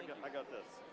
I got this.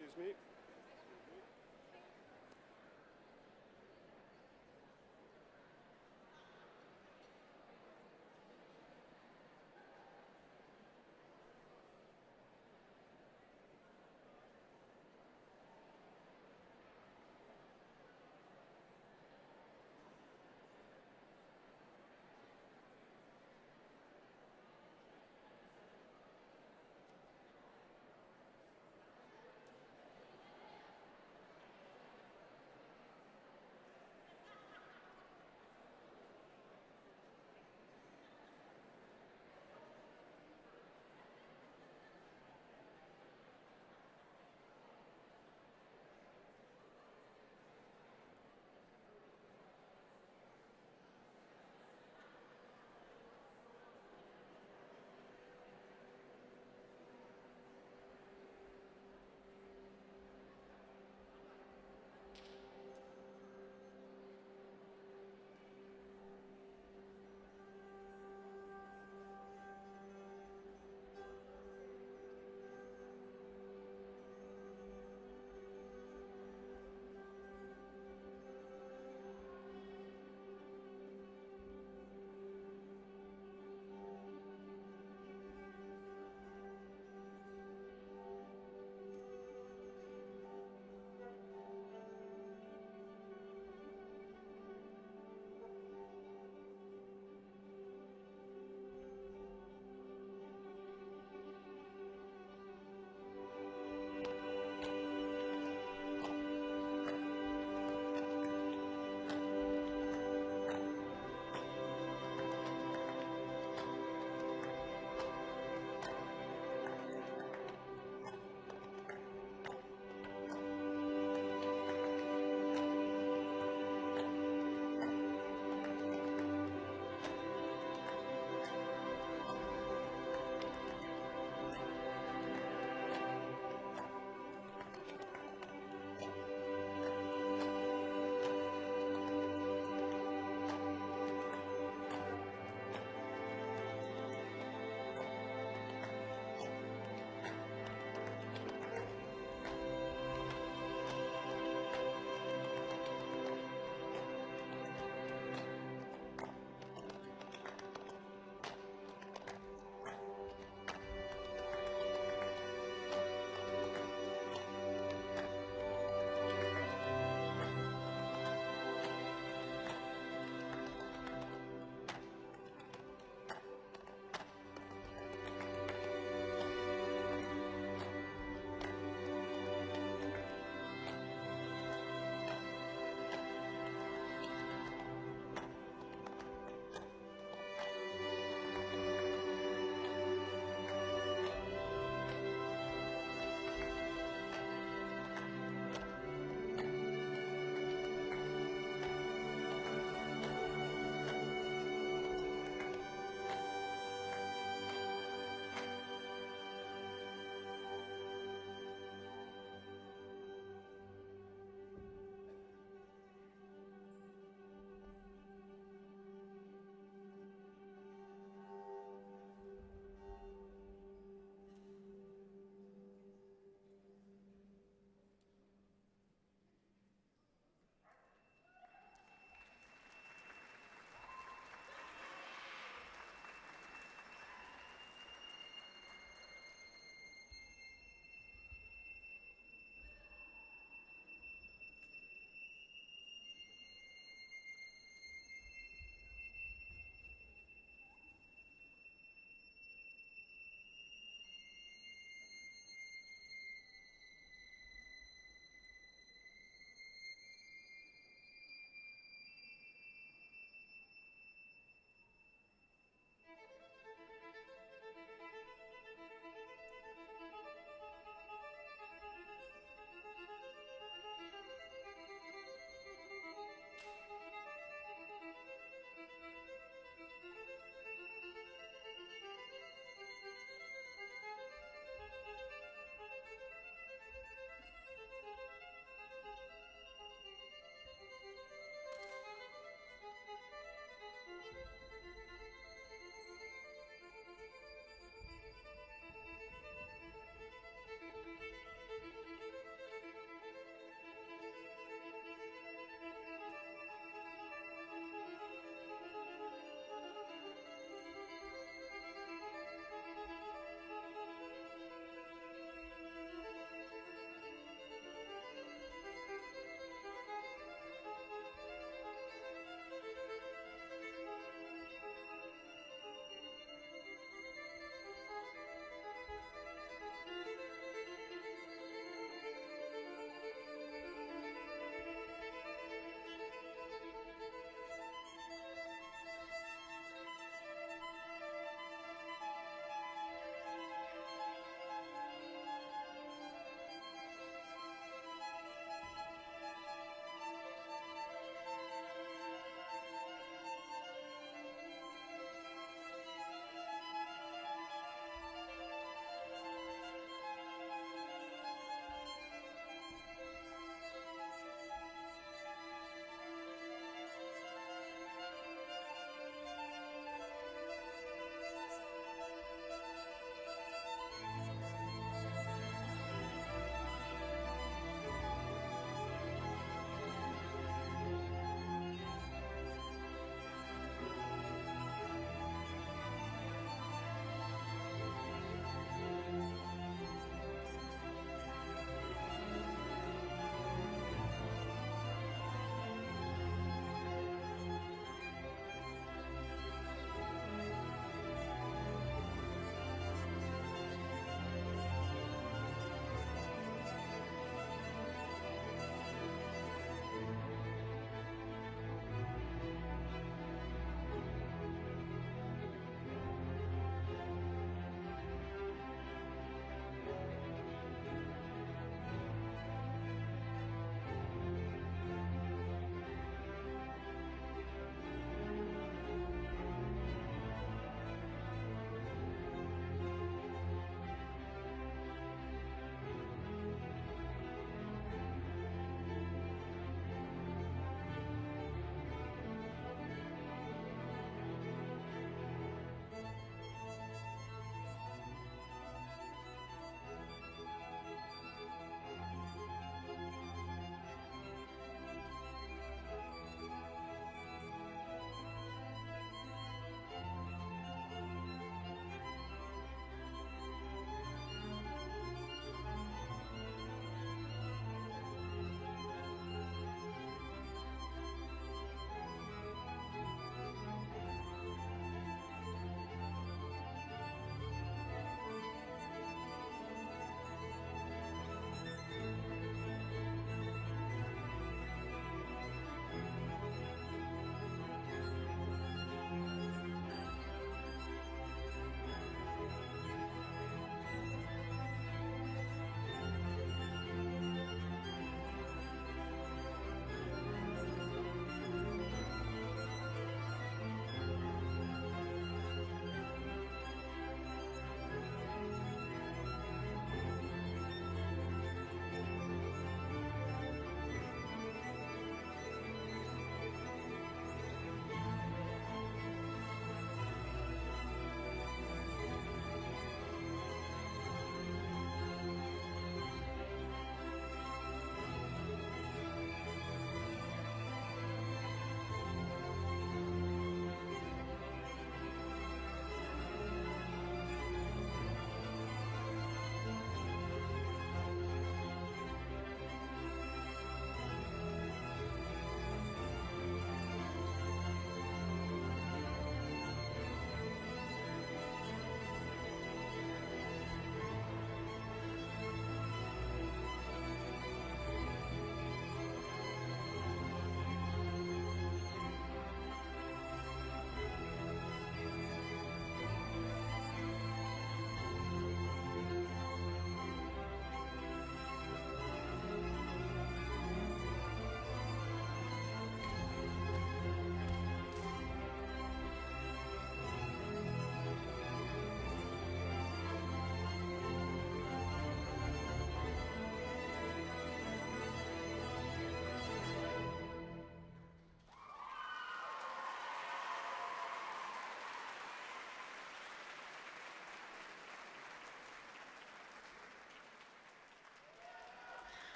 Excuse me.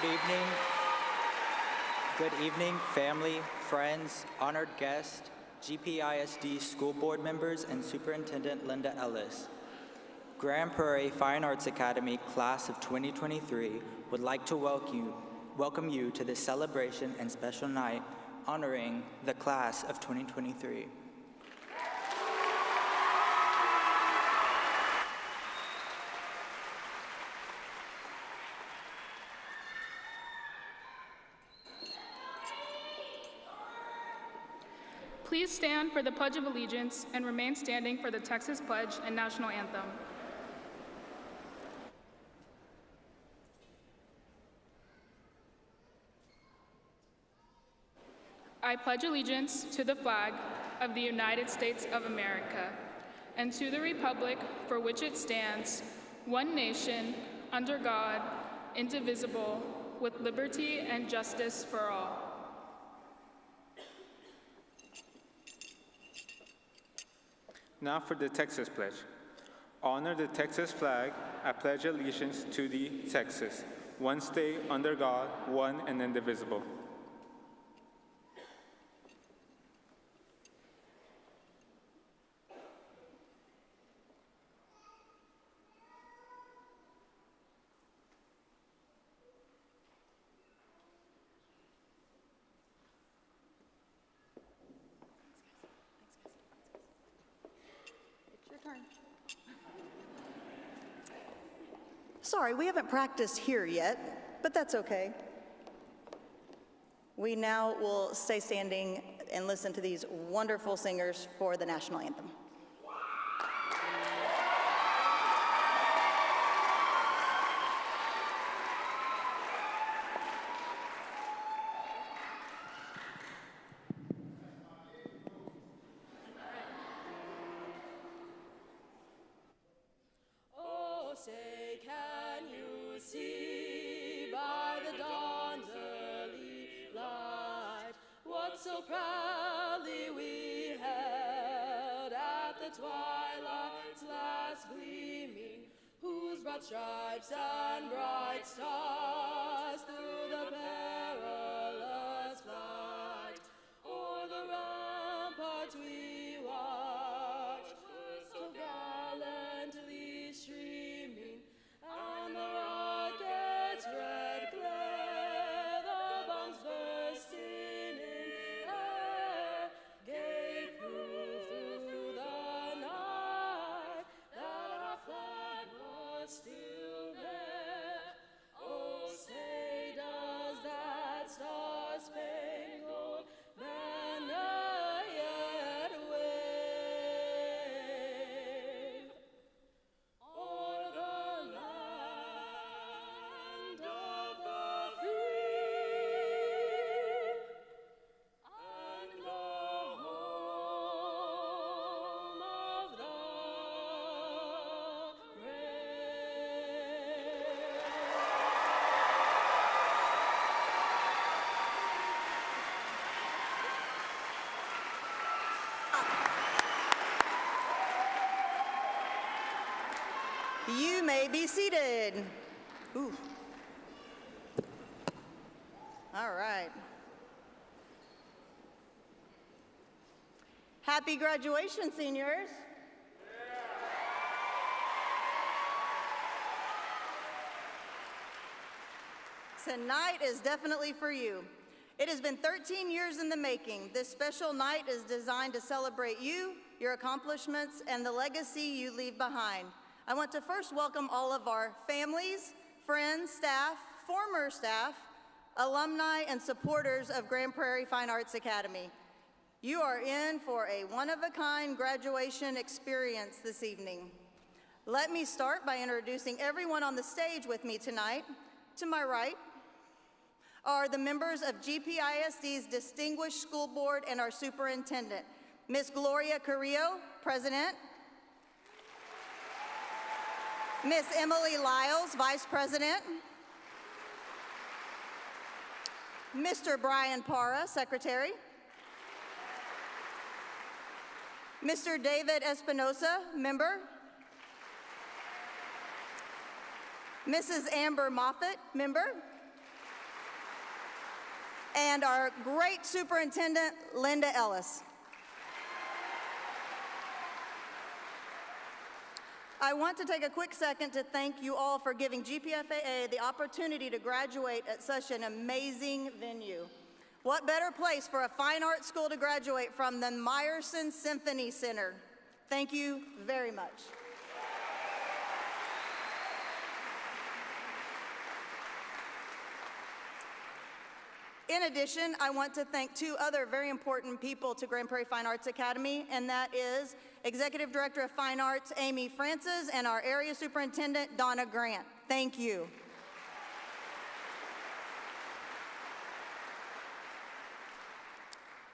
Good evening. Good evening, family, friends, honored guests, GPISD school board members, and Superintendent Linda Ellis. Grand Prairie Fine Arts Academy Class of 2023 would like to welcome you to this celebration and special night honoring the Class of 2023. Please stand for the Pledge of Allegiance and remain standing for the Texas Pledge and National Anthem. I pledge allegiance to the flag of the United States of America and to the republic for which it stands, one nation, under God, indivisible, with liberty and justice for all. Now for the Texas Pledge. Honor the Texas flag. I pledge allegiance to the Texas, one state under God, one and indivisible. Sorry, we haven't practiced here yet, but that's okay. We now will stay standing and listen to these wonderful singers for the national anthem. Say, can you see by the dawn's early light what so proudly we held at the twilight's last gleaming, whose broad stripes and bright stars through the perilous flight o'er the ramparts we watched so gallantly streaming, and the rocket's red glare, the bombs bursting in air, gave proof through the night that our flag was still there. Oh, say does that star-spangled banner yet wave o'er the land of the free and the home of the You may be seated. Ooh. All right. Happy graduation, seniors. Tonight is definitely for you. It has been 13 years in the making. This special night is designed to celebrate you, your accomplishments, and the legacy you leave behind. I want to first welcome all of our families, friends, staff, former staff, alumni, and supporters of Grand Prairie Fine Arts Academy. You are in for a one-of-a-kind graduation experience this evening. Let me start by introducing everyone on the stage with me tonight. To my right are the members of GPISD's Distinguished School Board and our superintendent, Ms. Gloria Carrillo, President, Ms. Emily Lyles, Vice President, Mr. Brian Parra, Secretary, Mr. David Espinosa, Member, Mrs. Amber Moffett, Member, and our great superintendent, Linda Ellis. I want to take a quick second to thank you all for giving GPFAA the opportunity to graduate at such an amazing venue. What better place for a fine arts school to graduate from than Meyerson Symphony Center? Thank you very much. In addition, I want to thank two other very important people to Grand Prairie Fine Arts Academy, and that is Executive Director of Fine Arts, Amy Francis, and our Area Superintendent, Donna Grant. Thank you.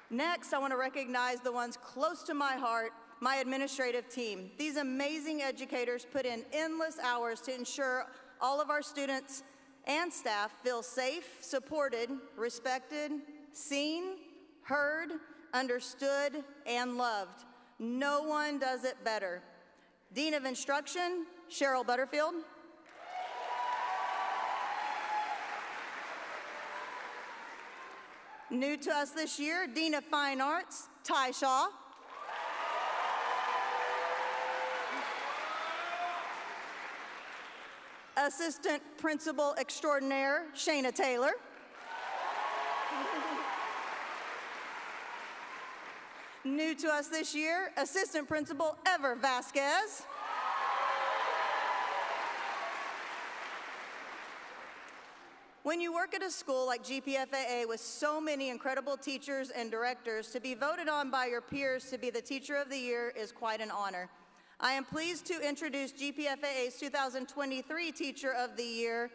Next, I want to recognize the ones close to my heart, my administrative team. These amazing educators put in endless hours to ensure all of our students and staff feel safe, supported, respected, seen, heard, understood, and loved. No one does it better. Dean of Instruction, Cheryl Butterfield. New to us this year, Dean of Fine Arts, Ty Shaw. Assistant Principal Extraordinaire, Shayna Taylor. New to us this year, Assistant Principal Ever Vasquez. When you work at a school like GPFAA with so many incredible teachers and directors, to be voted on by your peers to be the Teacher of the Year is quite an honor. I am pleased to introduce GPFAA's 2023 Teacher of the Year,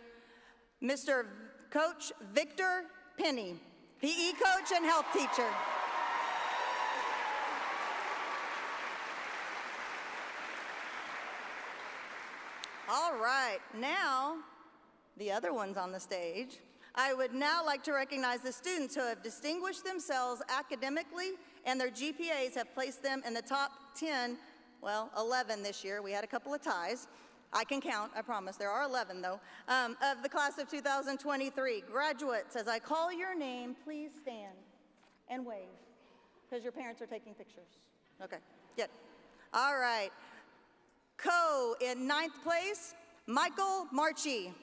Mr. Coach Victor Penny, PE coach and health teacher. All right, now the other ones on the stage. I would now like to recognize the students who have distinguished themselves academically, and their GPAs have placed them in the top 10, well, 11 this year. We had a couple of ties. I can count, I promise. There are 11, though, of the class of 2023. Graduates, as I call your name, please stand and wave, because your parents are taking pictures. Okay, good. All right. Co in 9th place, Michael Marchi.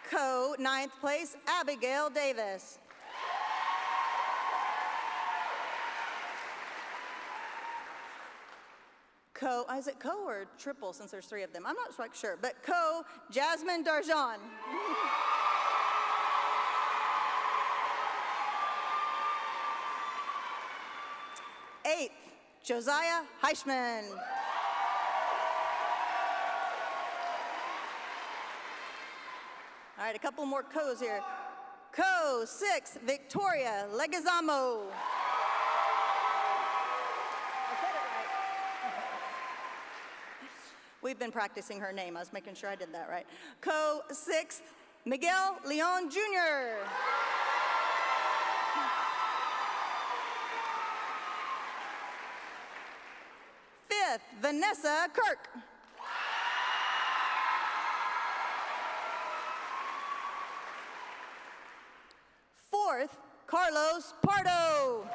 Co 9th place, Abigail Davis. Co, is it co or triple since there's 3 of them? I'm not quite sure, but co, Jasmine Darjan. 8th, Josiah Heichman. All right, a couple more co's here. Co 6, Victoria Leguizamo. I said it right. We've been practicing her name. I was making sure I did that right. Co 6th, Miguel Leon Jr. Vanessa Kirk. Fourth, Carlos Pardo.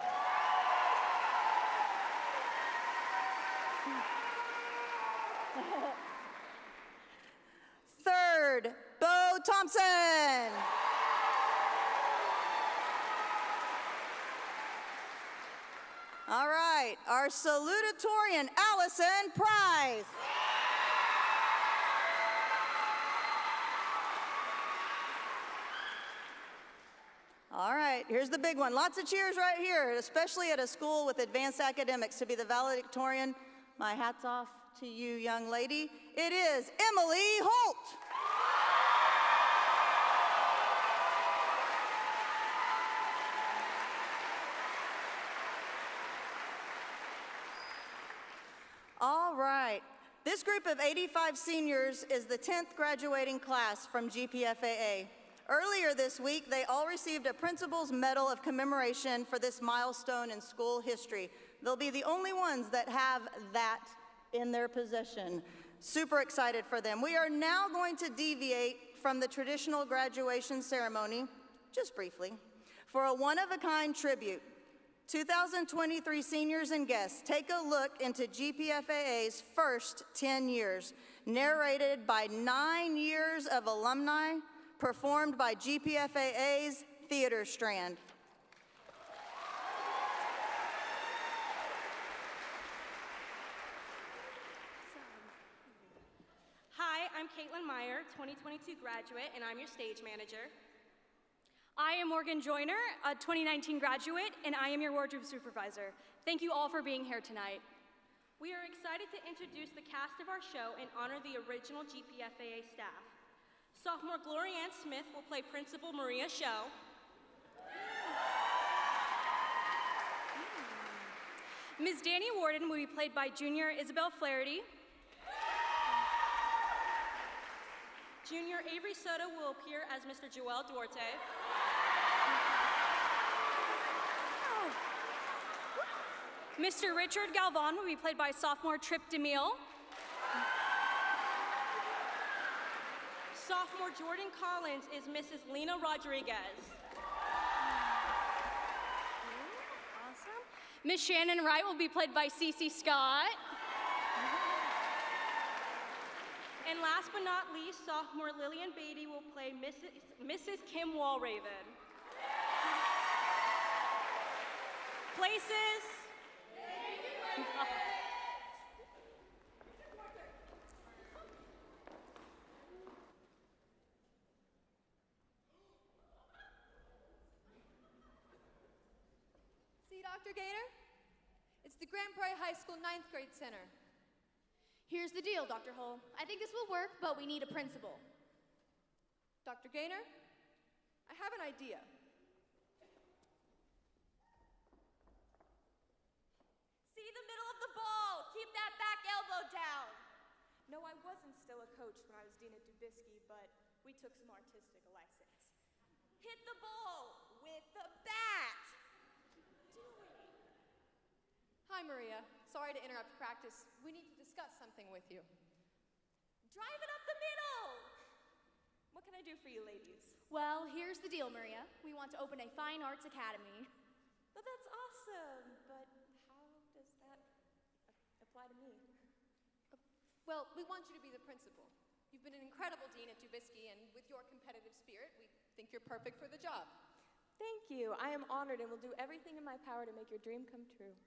Third, Bo Thompson. All right, our salutatorian, Allison Price. All right, here's the big one. Lots of cheers right here, especially at a school with advanced academics. To be the valedictorian, my hat's off to you, young lady. It is Emily Holt. All right. This group of 85 seniors is the 10th graduating class from GPFAA. Earlier this week, they all received a Principal's Medal of Commemoration for this milestone in school history. They'll be the only ones that have that in their possession. Super excited for them. We are now going to deviate from the traditional graduation ceremony, just briefly, for a one-of-a-kind tribute. 2023 seniors and guests, take a look into GPFAA's first 10 years, narrated by 9 years of alumni, performed by GPFAA's Theater Strand. Hi, I'm Caitlin Meyer, 2022 graduate, and I'm your stage manager. I am Morgan Joyner, a 2019 graduate, and I am your wardrobe supervisor. Thank you all for being here tonight. We are excited to introduce the cast of our show and honor the original GPFAA staff. Sophomore Gloria Ann Smith will play Principal Maria Show. Ms. Danny Warden will be played by Junior Isabel Flaherty. Junior Avery Soto will appear as Mr. Joel Duarte. Mr. Richard Galvan will be played by sophomore Trip DeMille. Sophomore Jordan Collins is Mrs. Lena Rodriguez. Awesome. Miss Shannon Wright will be played by Cece Scott. And last but not least, sophomore Lillian Beatty will play Mrs. Kim Walraven. Places. See, Dr. Gator? It's the Grand Prairie High School 9th grade center. Here's the deal, Dr. Hull. I think this will work, but we need a principal. Dr. Gaynor, I have an idea. See the middle of the ball. Keep that back elbow down. No, I wasn't still a coach when I was dean at Dubisky, but we took some artistic license. Hit the ball with the bat. Do it. Hi, Maria. Sorry to interrupt practice. We need to discuss something with you. Drive it up the middle. What can I do for you ladies? Well, here's the deal, Maria. We want to open a fine arts academy. Well, that's awesome, but how does that apply to me? Well, we want you to be the principal. You've been an incredible dean at Dubisky, and with your competitive spirit, we think you're perfect for the job. Thank you. I am honored and will do everything in my power to make your dream come true.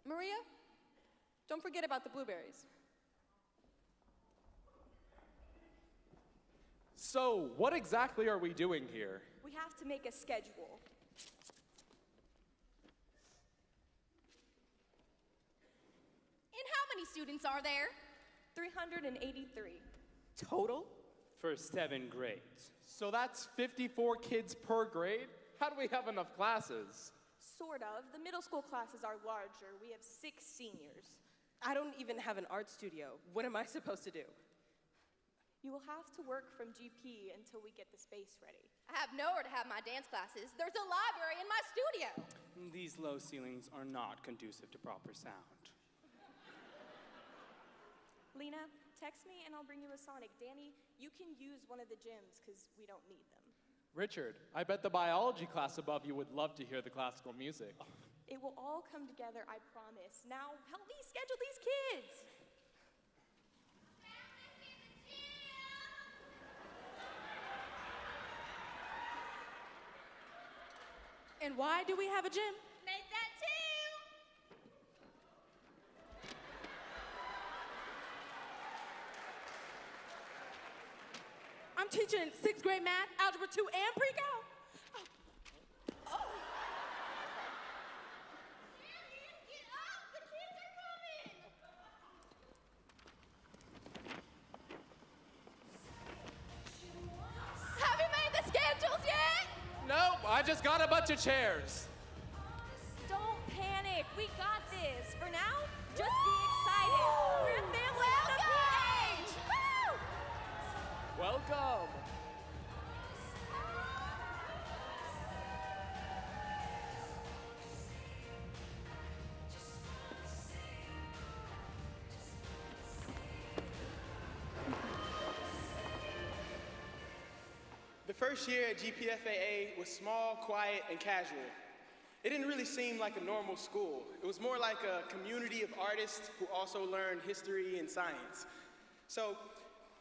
Maria, don't forget about the blueberries. So, what exactly are we doing here? We have to make a schedule. And how many students are there? 383. Total? For 7 grades. So that's 54 kids per grade? How do we have enough classes? Sort of. The middle school classes are larger. We have 6 seniors. I don't even have an art studio. What am I supposed to do? You will have to work from GP until we get the space ready. I have nowhere to have my dance classes. There's a library in my studio. These low ceilings are not conducive to proper sound. Lena, text me and I'll bring you a Sonic. Danny, you can use one of the gyms because we don't need them. Richard, I bet the biology class above you would love to hear the classical music. It will all come together, I promise. Now, help me schedule these kids. And why do we have a gym? Make that 2. I'm teaching 6th grade math, algebra 2, and pre-cal. Oh. Get up! The kids are coming! Have you made the schedules yet? Nope, I just got a bunch of chairs. Don't panic. We got this. For now, just be excited. We're a family of the PH. Woo! Welcome. The first year at GPFAA was small, quiet, and casual. It didn't really seem like a normal school. It was more like a community of artists who also learned history and science. So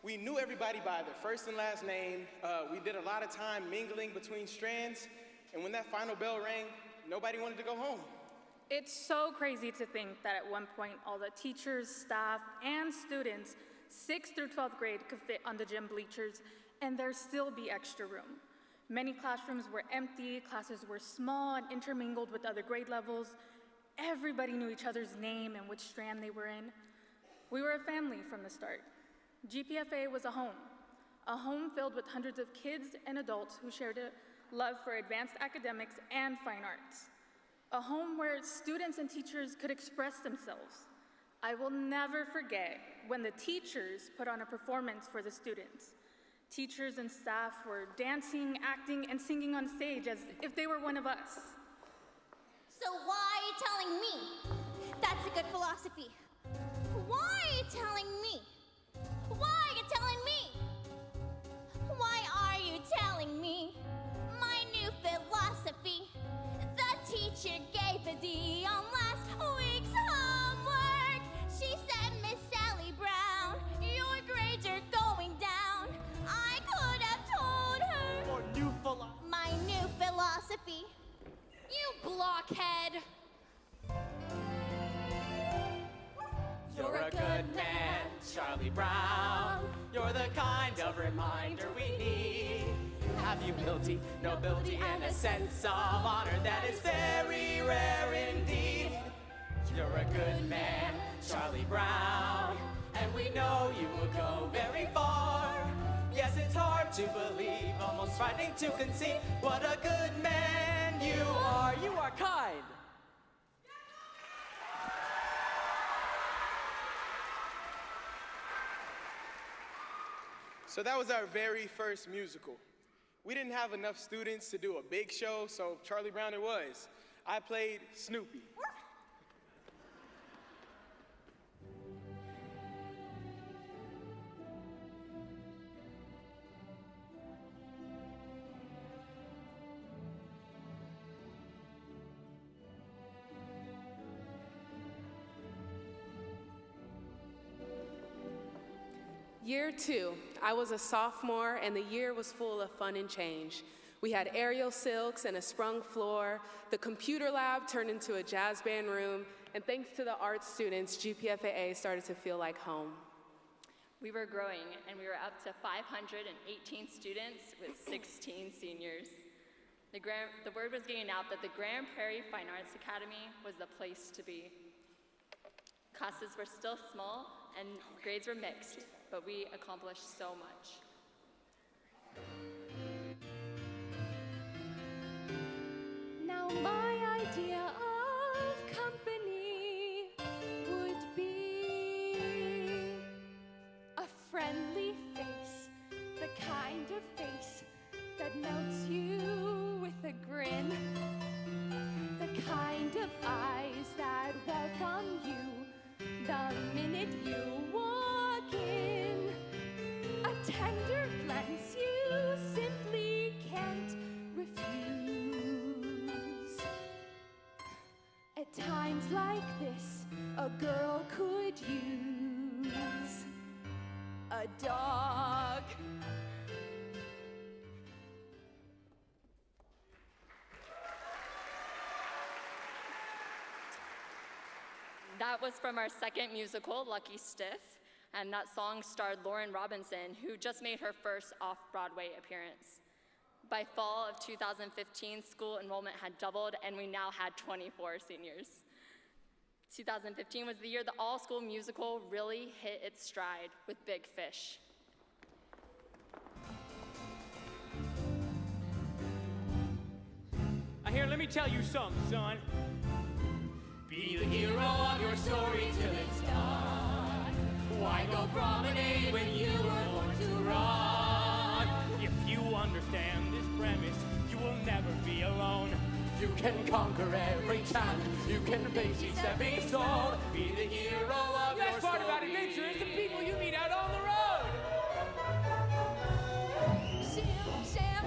we knew everybody by their first and last name. We did a lot of time mingling between strands, and when that final bell rang, nobody wanted to go home. It's so crazy to think that at one point all the teachers, staff, and students 6th through 12th grade could fit on the gym bleachers, and there still be extra room. Many classrooms were empty, classes were small and intermingled with other grade levels. Everybody knew each other's name and which strand they were in. We were a family from the start. GPFA was a home filled with hundreds of kids and adults who shared a love for advanced academics and fine arts. A home where students and teachers could express themselves. I will never forget when the teachers put on a performance for the students. Teachers and staff were dancing, acting, and singing on stage as if they were one of us. So why are you telling me? That's a good philosophy. Why are you telling me? Why are you telling me? Why are you telling me my new philosophy? The teacher gave a D on last week's homework. She said, Miss Sally Brown, your grades are going down. I could have told her my new philosophy. You blockhead. You're a good man, Charlie Brown. You're the kind of reminder we need. You have humility, nobility, and a sense of honor that is very rare indeed. You're a good man, Charlie Brown, and we know you will go very far. Yes, it's hard to believe, almost frightening to conceive what a good man you are. You are kind. So that was our very first musical. We didn't have enough students to do a big show, so Charlie Brown it was. I played Snoopy. Year 2, I was a sophomore and the year was full of fun and change. We had aerial silks and a sprung floor, the computer lab turned into a jazz band room, and thanks to the art students, GPFAA started to feel like home. We were growing and we were up to 518 students with 16 seniors. The word was getting out that the Prairie Fine Arts Academy was the place to be. Classes were still small and grades were mixed, but we accomplished so much. Now my idea of company would be a friendly face, the kind of face that melts you with a grin, the kind of eyes that welcome you the minute you walk in, a tender glance you simply can't refuse. At times like this, a girl could use a dog. That was from our second musical, Lucky Stiff, and that song starred Lauren Robinson, who just made her first off-Broadway appearance. By fall of 2015, school enrollment had doubled, and we now had 24 seniors. 2015 was the year the all-school musical really hit its stride with Big Fish. Here, let me tell you something, son. Be the hero of your story till it's done. Why go promenade when you were born to run? If you understand this premise, you will never be alone. You can conquer every challenge. You can face each stepping stone. Be the hero of The your best part story. about adventure is the people you meet out on the road. Shim, sham,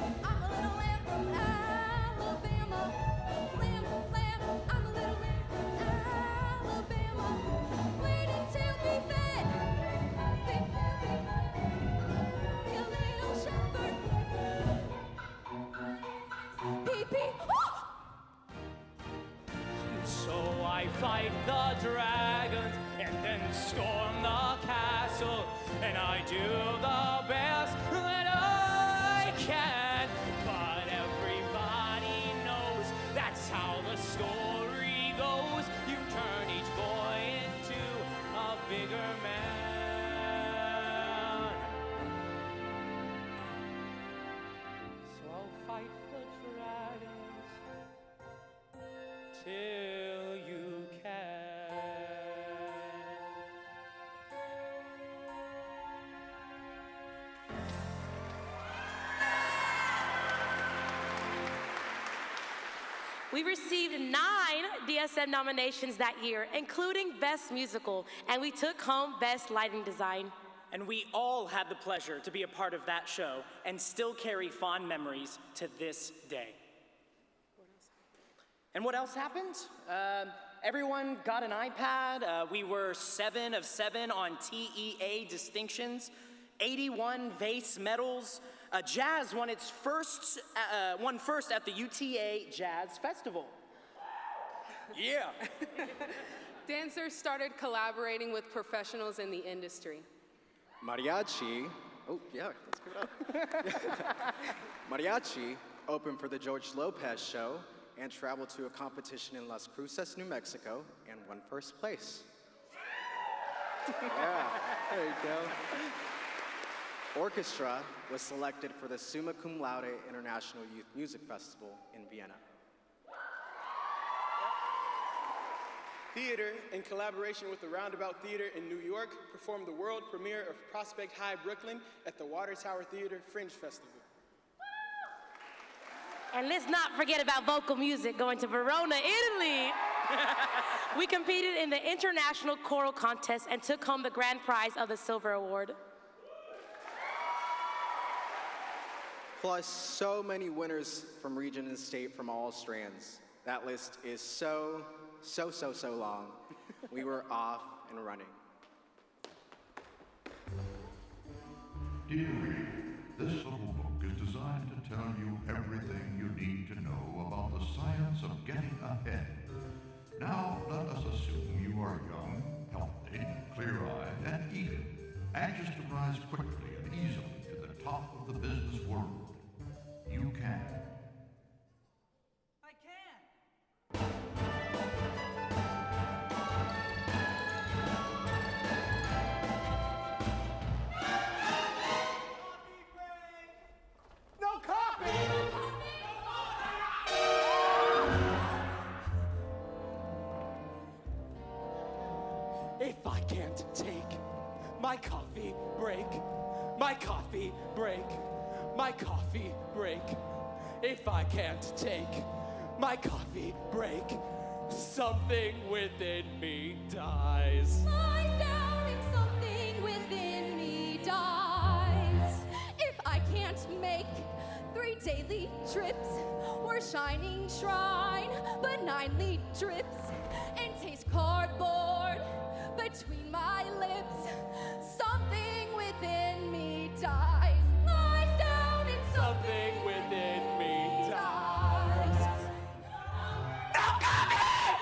dragons and then storm the castle. And I do the best that I can. But everybody knows that's how the story goes. You turn each boy into a bigger man. So I'll fight the dragons till you can. We received 9 DSM nominations that year, including Best Musical, and we took home Best Lighting Design. And we all had the pleasure to be a part of that show and still carry fond memories to this day. And what else happened? Everyone got an iPad. We were 7 of 7 on TEA distinctions, 81 vase medals. Jazz won first at the UTA Jazz Festival. Yeah. Dancers started collaborating with professionals in the industry. Mariachi, oh yeah, let's give it up. Mariachi opened for the George Lopez show and traveled to a competition in Las Cruces, New Mexico, and won first place. Yeah, there you go. Orchestra was selected for the Summa Cum Laude International Youth Music Festival in Vienna. Theater, in collaboration with the Roundabout Theater in New York, performed the world premiere of Prospect High Brooklyn at the Water Tower Theater Fringe Festival. And let's not forget about vocal music going to Verona, Italy. We competed in the International Choral Contest and took home the grand prize of the Silver Award. Plus, so many winners from region and state from all strands. That list is so long. We were off and running. Dear reader, this little book is designed to tell you everything you need to know about the science of getting ahead. Now, let us assume you are young, healthy, clear-eyed, and eager, anxious to rise quickly and easily to the top of the business world. You can. No coffee! If I can't take my coffee break, my coffee break, my coffee break. If I can't take my coffee break, something within me dies. Lies down and something within me dies. If I can't make 3 daily trips or shining shrine, but 9 lead drips and taste cardboard between my lips, something within me dies. Lies down and Something within me dies. No coffee!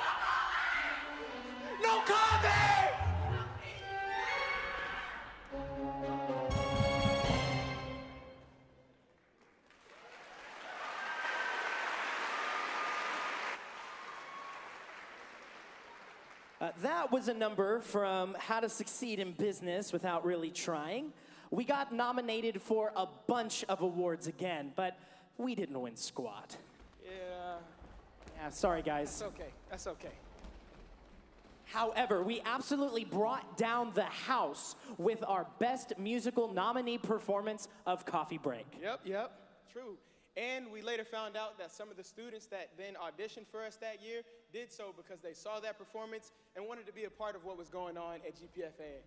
No coffee! That was a number from How to Succeed in Business Without Really Trying. We got nominated for a bunch of awards again, but we didn't win squat. Yeah, sorry guys. That's okay, that's okay. However, we absolutely brought down the house with our Best Musical nominee performance of Coffee Break. Yep, true. And we later found out that some of the students that then auditioned for us that year did so because they saw that performance and wanted to be a part of what was going on at GPFA.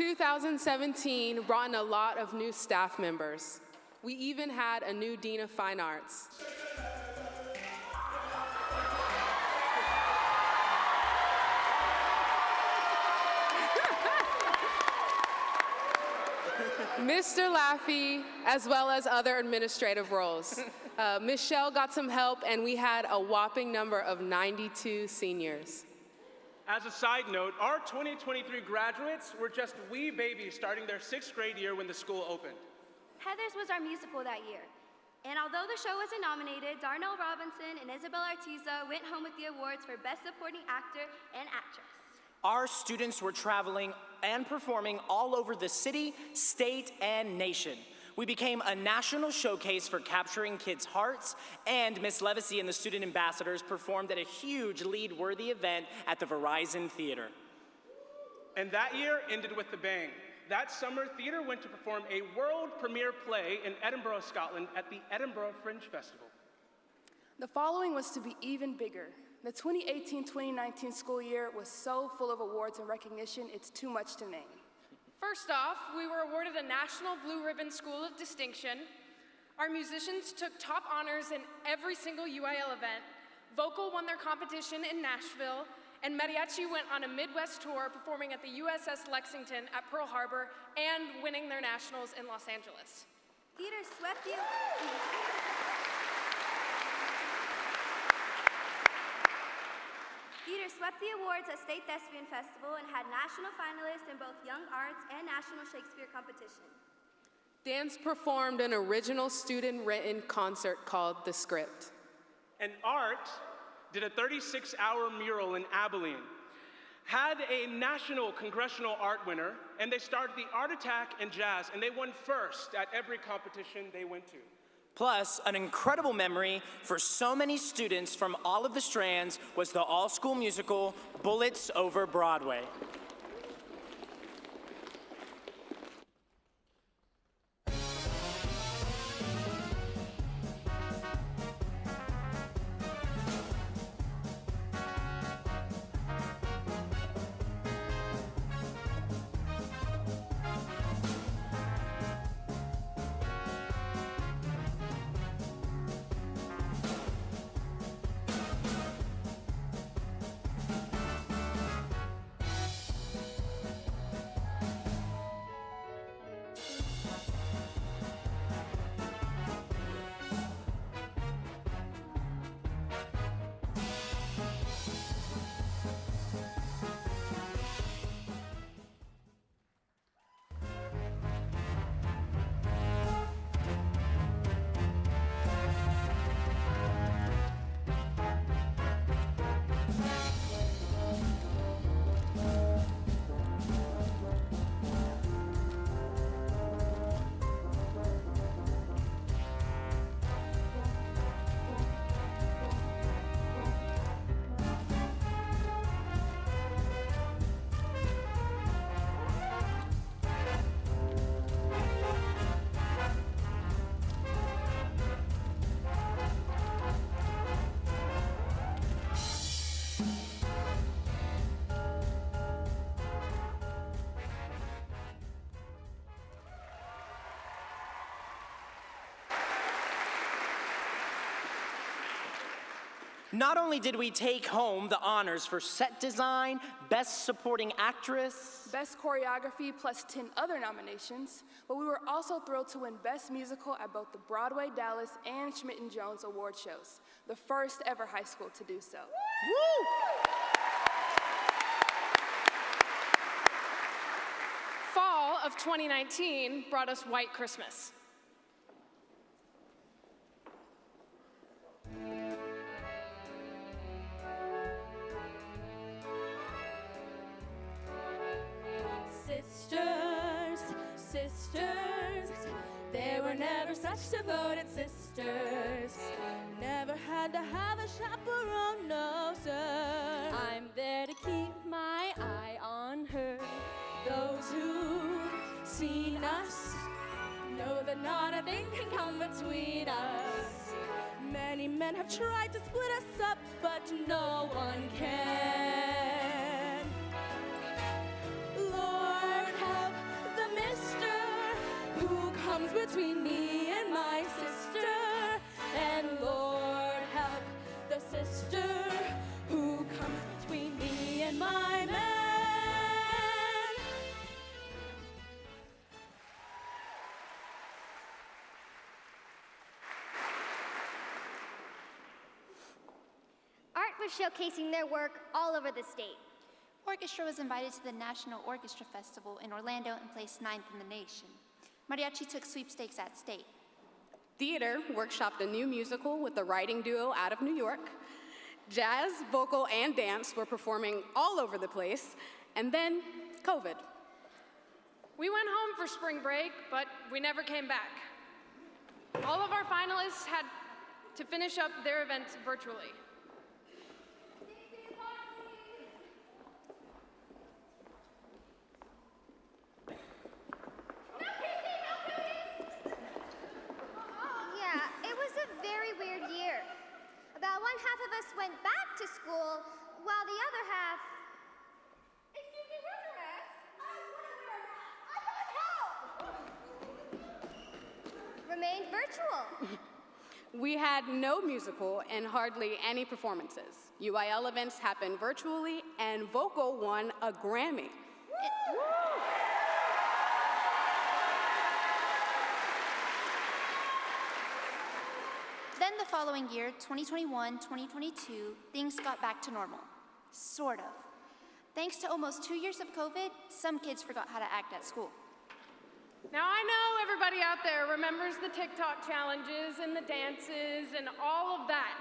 2017 brought in a lot of new staff members. We even had a new Dean of Fine Arts. Mr. Laffey, as well as other administrative roles. Michelle got some help, and we had a whopping number of 92 seniors. As a side note, our 2023 graduates were just wee babies starting their 6th grade year when the school opened. Heather's was our musical that year. And although the show wasn't nominated, Darnell Robinson and Isabel Artiza went home with the awards for Best Supporting Actor and Actress. Our students were traveling and performing all over the city, state, and nation. We became a national showcase for capturing kids' hearts, and Miss Levacy and the student ambassadors performed at a huge lead-worthy event at the Verizon Theater. And that year ended with a bang. That summer, theater went to perform a world premiere play in Edinburgh, Scotland at the Edinburgh Fringe Festival. The following was to be even bigger. The 2018-2019 school year was so full of awards and recognition, it's too much to name. First off, we were awarded a National Blue Ribbon School of Distinction. Our musicians took top honors in every single UIL event. Vocal won their competition in Nashville, and Mariachi went on a Midwest tour performing at the USS Lexington at Pearl Harbor and winning their nationals in Los Angeles. Theater swept the awards at State Thespian Festival and had national finalists in both Young Arts and National Shakespeare competition. Dance performed an original student-written concert called The Script. And Art did a 36-hour mural in Abilene, had a national congressional art winner, and they started the Art Attack in Jazz, and they won first at every competition they went to. Plus, an incredible memory for so many students from all of the strands was the all-school musical Bullets Over Broadway. Not only did we take home the honors for set design, Best Supporting Actress, Best Choreography, plus 10 other nominations, but we were also thrilled to win Best Musical at both the Broadway, Dallas, and Schmidt & Jones award shows, the first ever high school to do so. Woo! Fall of 2019 brought us White Christmas. Sisters, they were never such devoted sisters. Never had to have a chaperone, no sir. I'm there to keep my eye on her. Those who've seen us know that not a thing can come between us. Many men have tried to split us up, but no one can. Lord, help between me and my sister. And Lord help the sister who comes between me and my man. Art was showcasing their work all over the state. Orchestra was invited to the National Orchestra Festival in Orlando and placed 9th in the nation. Mariachi took sweepstakes at state. Theater workshopped a new musical with the writing duo out of New York. Jazz, vocal, and dance were performing all over the place. And then COVID. We went home for spring break, but we never came back. All of our finalists had to finish up their events virtually. Yeah, it was a very weird year. About one half of us went back to school, while the other half... Excuse me, where's your mask? I want to wear a mask. I can't help! Remained virtual. We had no musical and hardly any performances. UIL events happened virtually, and vocal won a Grammy. Then the following year, 2021, 2022, things got back to normal. Sort of. Thanks to almost 2 years of COVID, some kids forgot how to act at school. Now I know everybody out there remembers the TikTok challenges and the dances and all of that.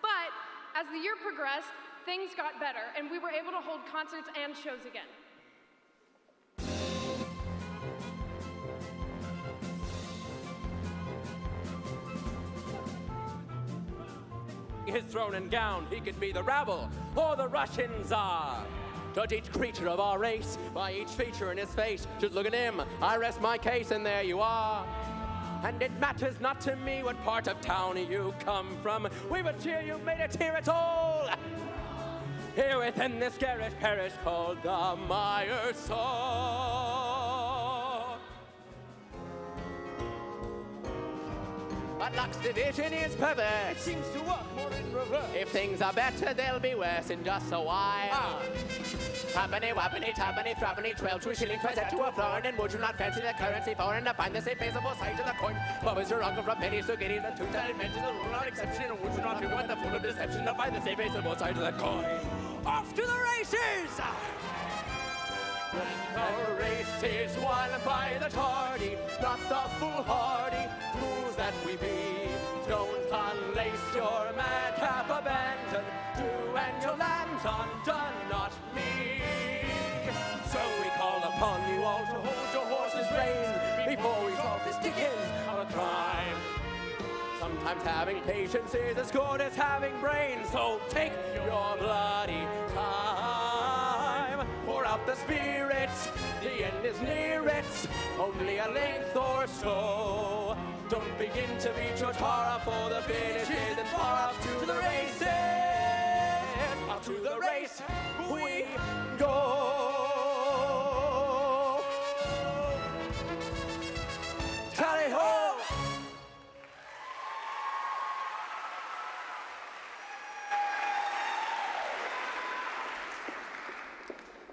But as the year progressed, things got better and we were able to hold concerts and shows again. His throne and gown, he could be the rabble or the Russian Tsar. Judge each creature of our race by each feature in his face. Just look at him, I rest my case, and there you are. And it matters not to me what part of town you come from. We would cheer you made it here at all. Here within this garish parish called the Meyerson. But Luck's division is perverse. It seems to work more in reverse. If things are better, they'll be worse in just a while. Company, wappany, tappany, thrappany, 12 to a shilling, twice to a florin. And would you not fancy the currency foreign to find the same feasible side of the coin? What was your uncle from pennies to guineas? The two-sided mentions the rule of exception. And would you not figure out the full of deception to find the same feasible side of the coin? Off to the races! The race is won by the tardy, not the foolhardy. Fools that we be. Don't unlace your madcap, abandon you and your lambs undone, not me. So we call upon you all to hold your horses' reins before we solve this Dickens of a crime. Sometimes having patience is as good as having brains, so take your bloody time. Pour out the spirits, the end is near it, only a length or so. Don't begin to beat your tar for the finishes and far off to the races. Off to the race we go. Tally ho!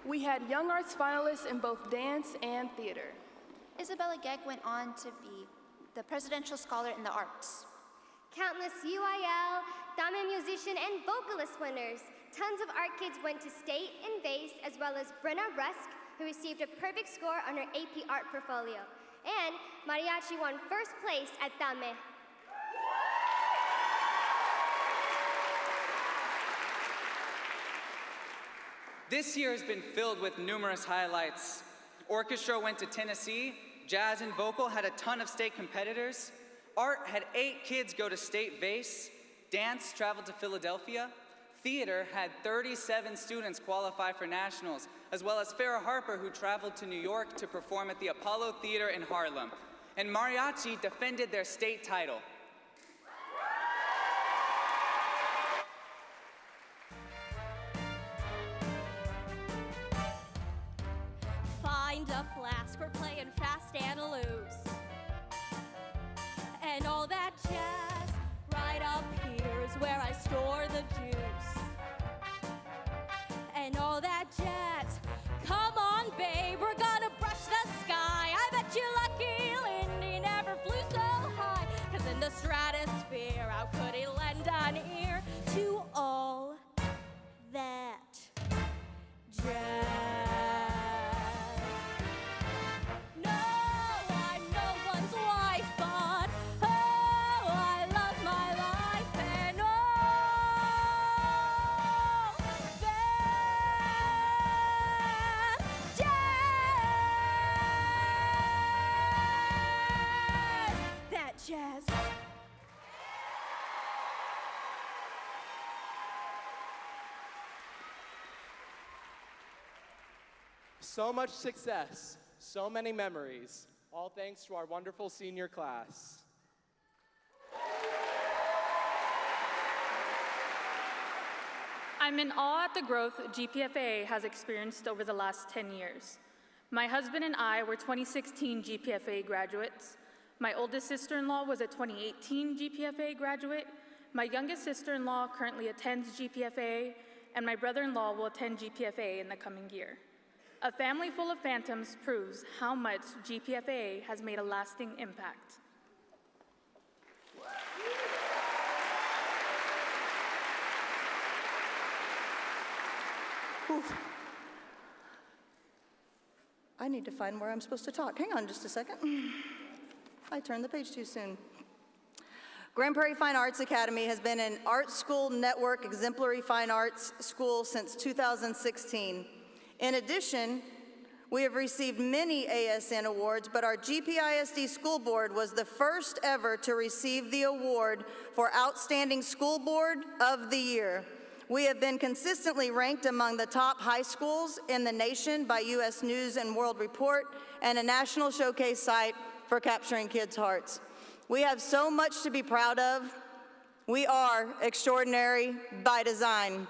We had Young Arts finalists in both dance and theater. Isabella Gegg went on to be the Presidential Scholar in the Arts. Countless UIL, Dame musician, and vocalist winners. Tons of art kids went to state and bass, as well as Brenna Rusk, who received a perfect score on her AP art portfolio. And Mariachi won first place at Dame. This year has been filled with numerous highlights. Orchestra went to Tennessee, jazz and vocal had a ton of state competitors, art had 8 kids go to state bass, dance traveled to Philadelphia, theater had 37 students qualify for nationals, as well as Farrah Harper, who traveled to New York to perform at the Apollo Theater in Harlem. And Mariachi defended their state title. Find a flask, we're playing fast and loose. jazz. Right up here is where I store the juice. And all that jazz. Come on, babe, we're gonna brush the sky. I bet you lucky Lindy never flew so high. 'Cause in the stratosphere, how could he lend an ear to all that jazz? No, I'm no one's wife, but oh, I love my life and all that jazz. That jazz. So much success, so many memories, all thanks to our wonderful senior class. I'm in awe at the growth GPFA has experienced over the last 10 years. My husband and I were 2016 GPFA graduates. My oldest sister-in-law was a 2018 GPFA graduate. My youngest sister-in-law currently attends GPFA, and my brother-in-law will attend GPFA in the coming year. A family full of phantoms proves how much GPFA has made a lasting impact. Whew. I need to find where I'm supposed to talk. Hang on just a second. I turned the page too soon. Grand Prairie Fine Arts Academy has been an art school network exemplary fine arts school since 2016. In addition, we have received many ASN awards, but our GPISD school board was the first ever to receive the award for Outstanding School Board of the Year. We have been consistently ranked among the top high schools in the nation by U.S. News and World Report and a national showcase site for capturing kids' hearts. We have so much to be proud of. We are extraordinary by design.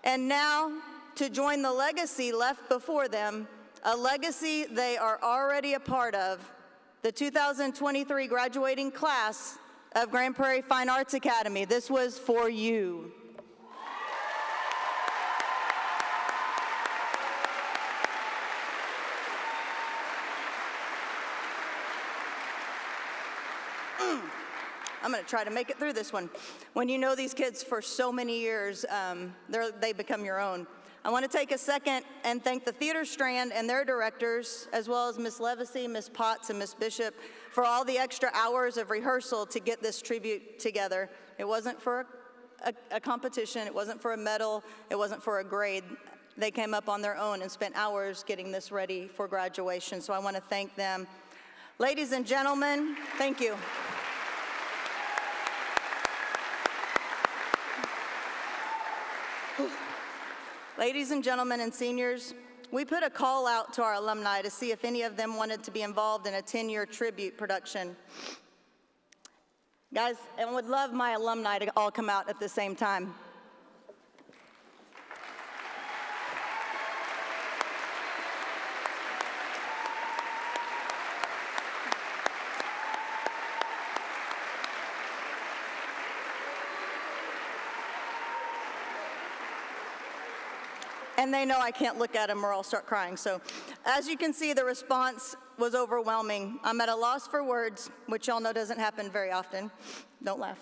And now, to join the legacy left before them, a legacy they are already a part of, the 2023 graduating class of Grand Prairie Fine Arts Academy. This was for you. I'm going to try to make it through this one. When you know these kids for so many years, they become your own. I want to take a second and thank the Theater Strand and their directors, as well as Miss Levacy, Miss Potts, and Miss Bishop, for all the extra hours of rehearsal to get this tribute together. It wasn't for a competition, it wasn't for a medal, it wasn't for a grade. They came up on their own and spent hours getting this ready for graduation, so I want to thank them. Ladies and gentlemen, thank you. Ladies and gentlemen and seniors, we put a call out to our alumni to see if any of them wanted to be involved in a 10-year tribute production. Guys, I would love my alumni to all come out at the same time. And they know I can't look at them or I'll start crying. So as you can see, the response was overwhelming. I'm at a loss for words, which y'all know doesn't happen very often. Don't laugh.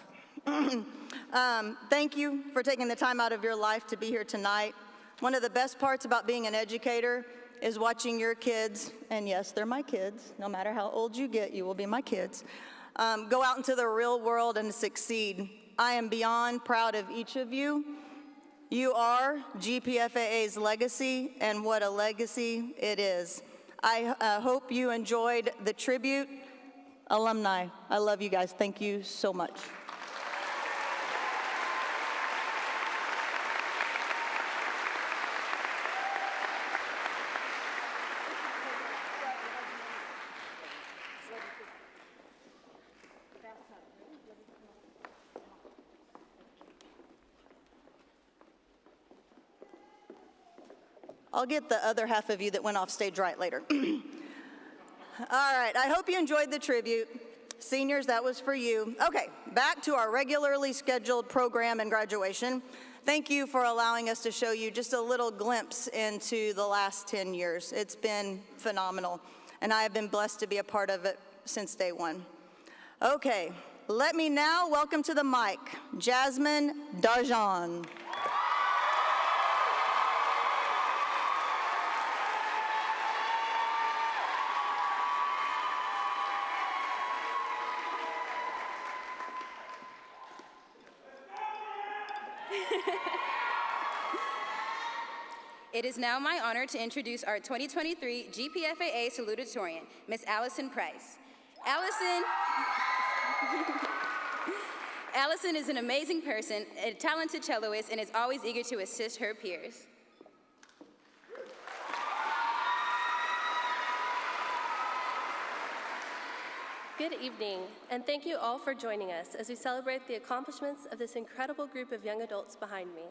Thank you for taking the time out of your life to be here tonight. One of the best parts about being an educator is watching your kids, and yes, they're my kids. No matter how old you get, you will be my kids. Go out into the real world and succeed. I am beyond proud of each of you. You are GPFAA's legacy, and what a legacy it is. I hope you enjoyed the tribute. Alumni, I love you guys. Thank you so much. I'll get the other half of you that went off stage right later. All right, I hope you enjoyed the tribute. Seniors, that was for you. Okay, back to our regularly scheduled program and graduation. Thank you for allowing us to show you just a little glimpse into the last 10 years. It's been phenomenal, and I have been blessed to be a part of it since day one. Okay, let me now welcome to the mic, Jasmine Darjan. It is now my honor to introduce our 2023 GPFAA salutatorian, Miss Allison Price. Allison is an amazing person, a talented celloist, and is always eager to assist her peers. Good evening, and thank you all for joining us as we celebrate the accomplishments of this incredible group of young adults behind me.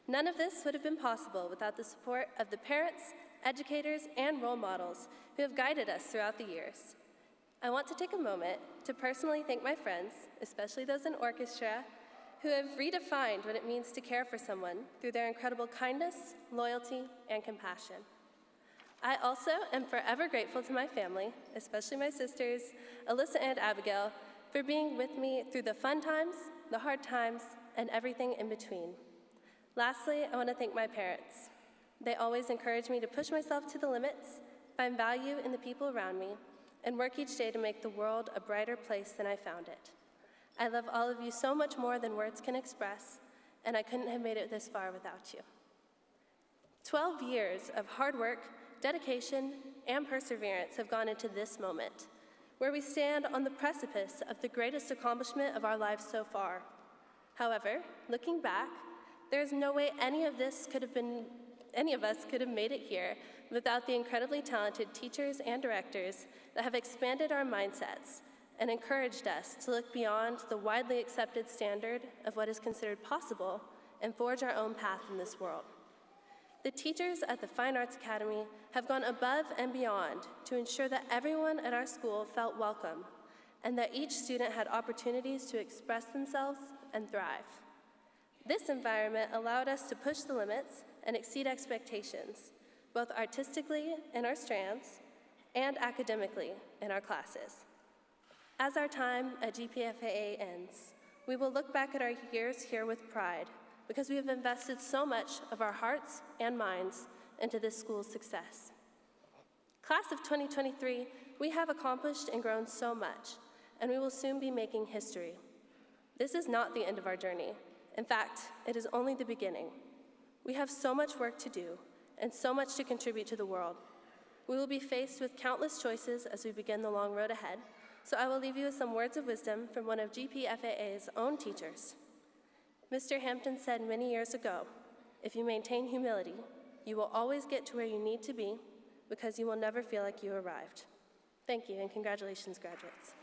None of this would have been possible without the support of the parents, educators, and role models who have guided us throughout the years. I want to take a moment to personally thank my friends, especially those in orchestra, who have redefined what it means to care for someone through their incredible kindness, loyalty, and compassion. I also am forever grateful to my family, especially my sisters, Alyssa and Abigail, for being with me through the fun times, the hard times, and everything in between. Lastly, I want to thank my parents. They always encourage me to push myself to the limits, find value in the people around me, and work each day to make the world a brighter place than I found it. I love all of you so much more than words can express, and I couldn't have made it this far without you. 12 years of hard work, dedication, and perseverance have gone into this moment, where we stand on the precipice of the greatest accomplishment of our lives so far. However, looking back, there is no way any of us could have made it here without the incredibly talented teachers and directors that have expanded our mindsets and encouraged us to look beyond the widely accepted standard of what is considered possible and forge our own path in this world. The teachers at the Fine Arts Academy have gone above and beyond to ensure that everyone at our school felt welcome and that each student had opportunities to express themselves and thrive. This environment allowed us to push the limits and exceed expectations, both artistically in our strands and academically in our classes. As our time at GPFAA ends, we will look back at our years here with pride because we have invested so much of our hearts and minds into this school's success. Class of 2023, we have accomplished and grown so much, and we will soon be making history. This is not the end of our journey. In fact, it is only the beginning. We have so much work to do and so much to contribute to the world. We will be faced with countless choices as we begin the long road ahead, so I will leave you with some words of wisdom from one of GPFAA's own teachers. Mr. Hampton said many years ago, if you maintain humility, you will always get to where you need to be because you will never feel like you arrived. Thank you, and congratulations, graduates.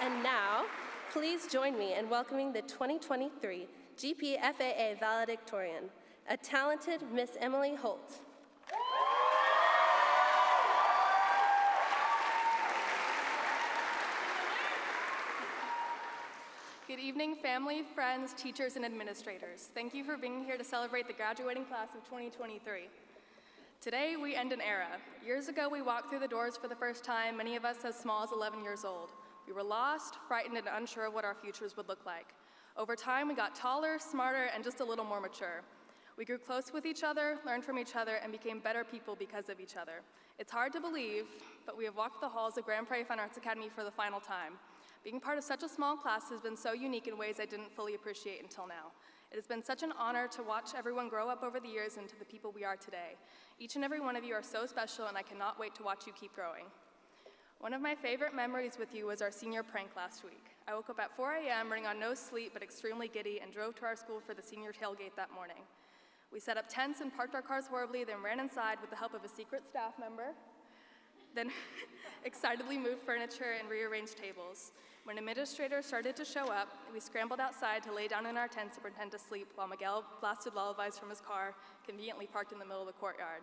And now, please join me in welcoming the 2023 GPFAA valedictorian, a talented Miss Emily Holt. Good evening, family, friends, teachers, and administrators. Thank you for being here to celebrate the graduating class of 2023. Today, we end an era. Years ago, we walked through the doors for the first time, many of us as small as 11 years old. We were lost, frightened, and unsure of what our futures would look like. Over time, we got taller, smarter, and just a little more mature. We grew close with each other, learned from each other, and became better people because of each other. It's hard to believe, but we have walked the halls of Grand Prairie Fine Arts Academy for the final time. Being part of such a small class has been so unique in ways I didn't fully appreciate until now. It has been such an honor to watch everyone grow up over the years into the people we are today. Each and every one of you are so special, and I cannot wait to watch you keep growing. One of my favorite memories with you was our senior prank last week. I woke up at 4 a.m. running on no sleep but extremely giddy and drove to our school for the senior tailgate that morning. We set up tents and parked our cars horribly, then ran inside with the help of a secret staff member, then excitedly moved furniture and rearranged tables. When administrators started to show up, we scrambled outside to lay down in our tents and pretend to sleep while Miguel blasted lullabies from his car, conveniently parked in the middle of the courtyard.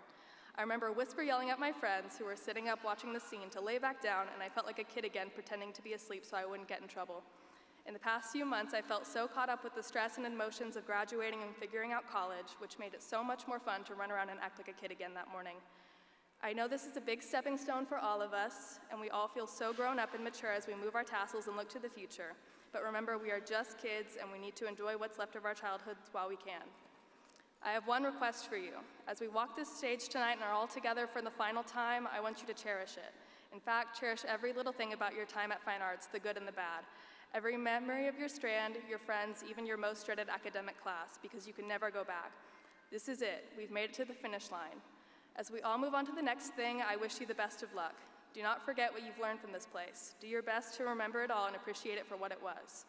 I remember whisper yelling at my friends who were sitting up watching the scene to lay back down, and I felt like a kid again pretending to be asleep so I wouldn't get in trouble. In the past few months, I felt so caught up with the stress and emotions of graduating and figuring out college, which made it so much more fun to run around and act like a kid again that morning. I know this is a big stepping stone for all of us, and we all feel so grown up and mature as we move our tassels and look to the future. But remember, we are just kids, and we need to enjoy what's left of our childhoods while we can. I have one request for you. As we walk this stage tonight and are all together for the final time, I want you to cherish it. In fact, cherish every little thing about your time at Fine Arts, the good and the bad. Every memory of your strand, your friends, even your most dreaded academic class, because you can never go back. This is it. We've made it to the finish line. As we all move on to the next thing, I wish you the best of luck. Do not forget what you've learned from this place. Do your best to remember it all and appreciate it for what it was.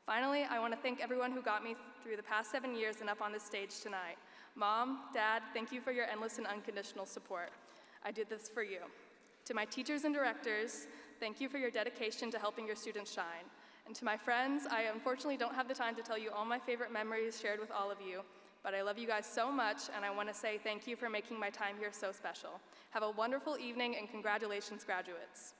Finally, I want to thank everyone who got me through the past 7 years and up on this stage tonight. Mom, Dad, thank you for your endless and unconditional support. I did this for you. To my teachers and directors, thank you for your dedication to helping your students shine. And to my friends, I unfortunately don't have the time to tell you all my favorite memories shared with all of you, but I love you guys so much, and I want to say thank you for making my time here so special. Have a wonderful evening, and congratulations, graduates.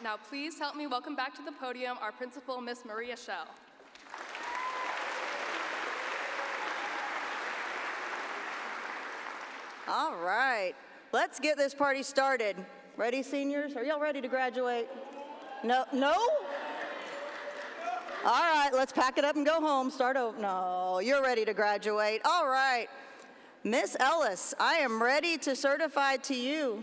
Now please help me welcome back to the podium our principal, Miss Maria Schell. All right, let's get this party started. Ready, seniors? Are y'all ready to graduate? No? All right, let's pack it up and go home. Start over. No, you're ready to graduate. All right. Miss Ellis, I am ready to certify to you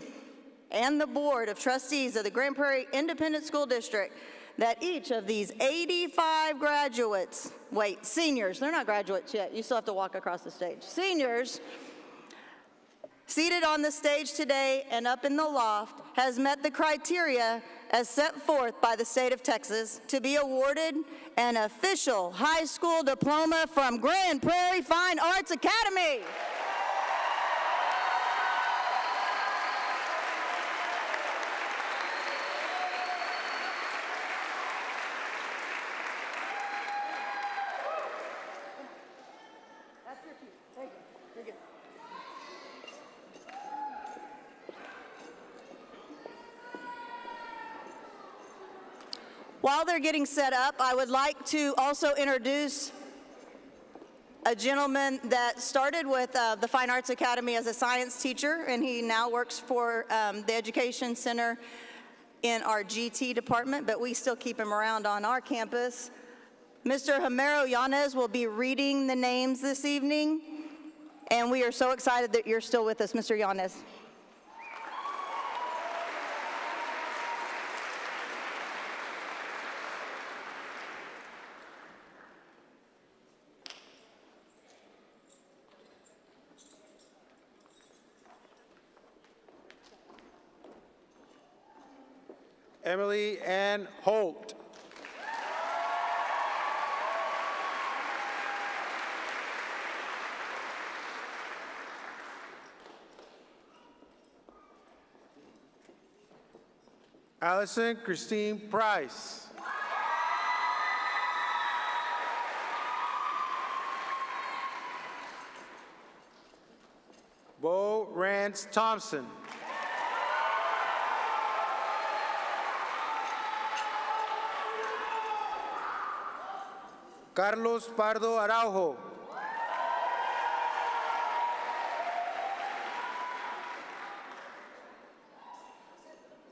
and the Board of Trustees of the Grand Prairie Independent School District that each of these 85 graduates, wait, seniors, they're not graduates yet. You still have to walk across the stage. Seniors, seated on the stage today and up in the loft, has met the criteria as set forth by the state of Texas to be awarded an official high school diploma from Grand Prairie Fine Arts Academy. While they're getting set up, I would like to also introduce a gentleman that started with the Fine Arts Academy as a science teacher, and he now works for the Education Center in our GT department, but we still keep him around on our campus. Mr. Homero Yanez will be reading the names this evening, and we are so excited that you're still with us, Mr. Yanez. Emily Ann Holt. Allison Christine Price. Bo Rance Thompson. Carlos Pardo Araujo.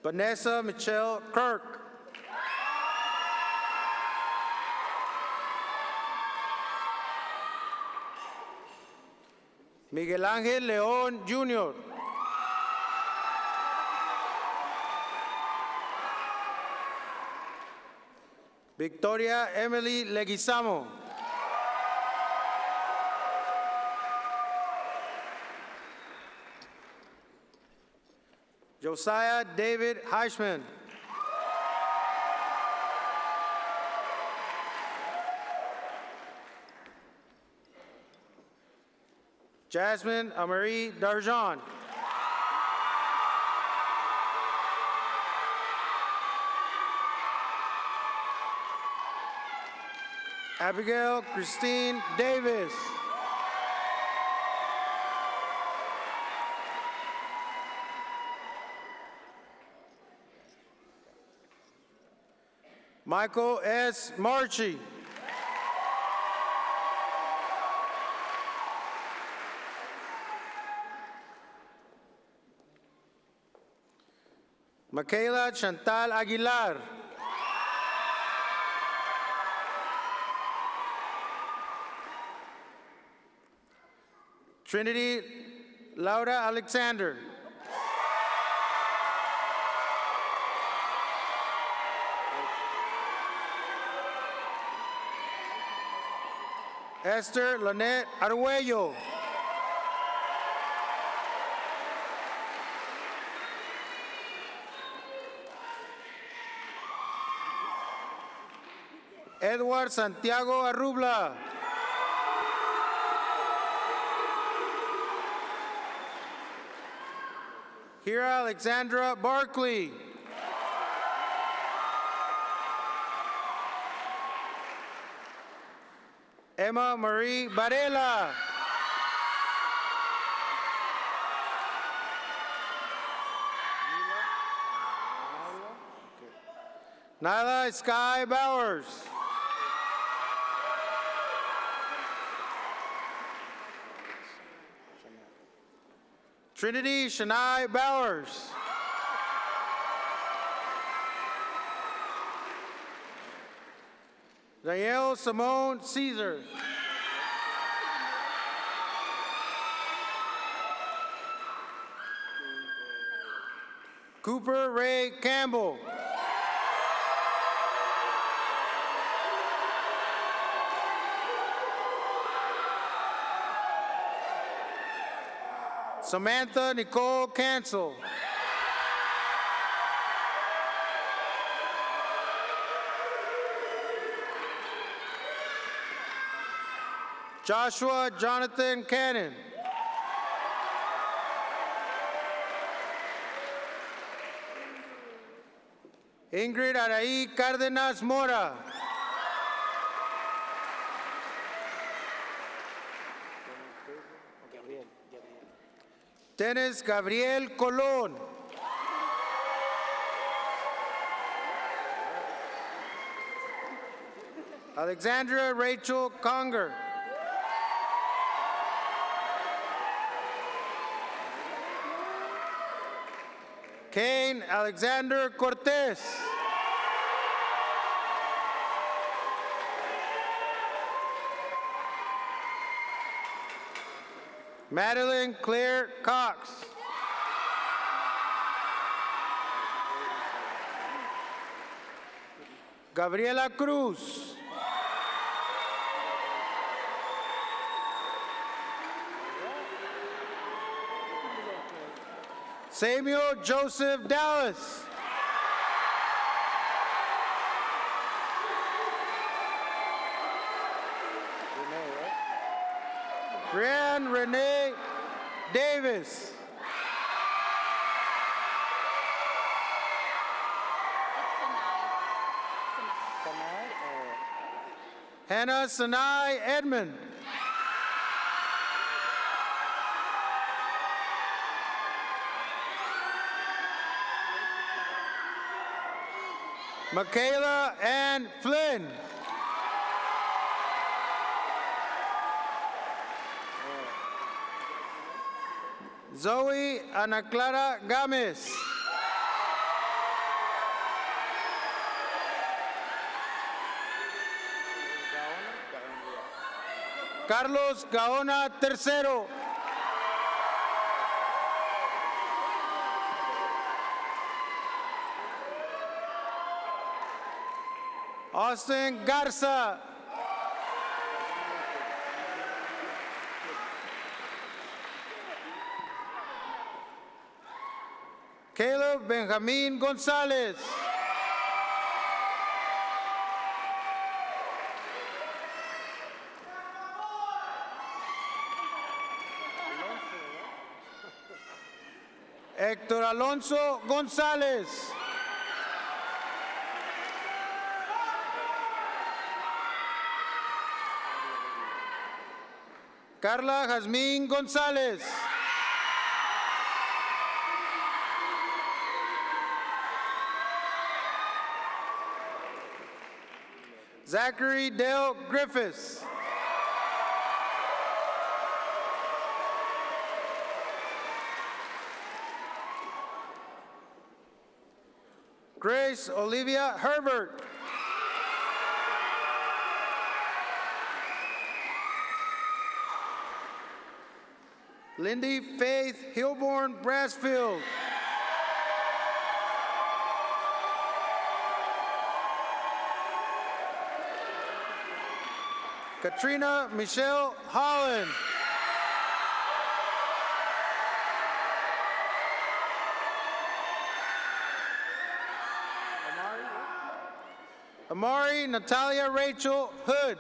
Vanessa Michelle Kirk. Miguel Ángel León Jr. Victoria Emily Leguizamo. Josiah David Heichman. Jasmine Amarie Darjan. Abigail Christine Davis. Michael S. Marchi. Michaela Chantal Aguilar. Trinity Laura Alexander. Esther Lynette Arguello. Edward Santiago Arrubla. Kira Alexandra Barkley. Emma Marie Varela. Nyla Sky Bowers. Trinity Shania Bowers. Danielle Simone Caesar. Cooper Ray Campbell. Samantha Nicole Cancel. Joshua Jonathan Cannon. Ingrid Araí Cárdenas Mora. Dennis Gabriel Colón. Alexandra Rachel Conger. Kane Alexander Cortez. Madeline Claire Cox. Gabriela Cruz. Samuel Joseph Dallas. Brianne Renee Davis. Hannah Sanai Edmond. Michaela Ann Flynn. Zoe Ana Clara Gomez. Carlos Gaona III. Austin Garza. Caleb Benjamin Gonzalez. Héctor Alonso González. Carla Jazmín González. Zachary Dale Griffiths. Grace Olivia Herbert. Lindy Faith Hilborn Brassfield. Katrina Michelle Holland. Amari Natalia Rachel Hood.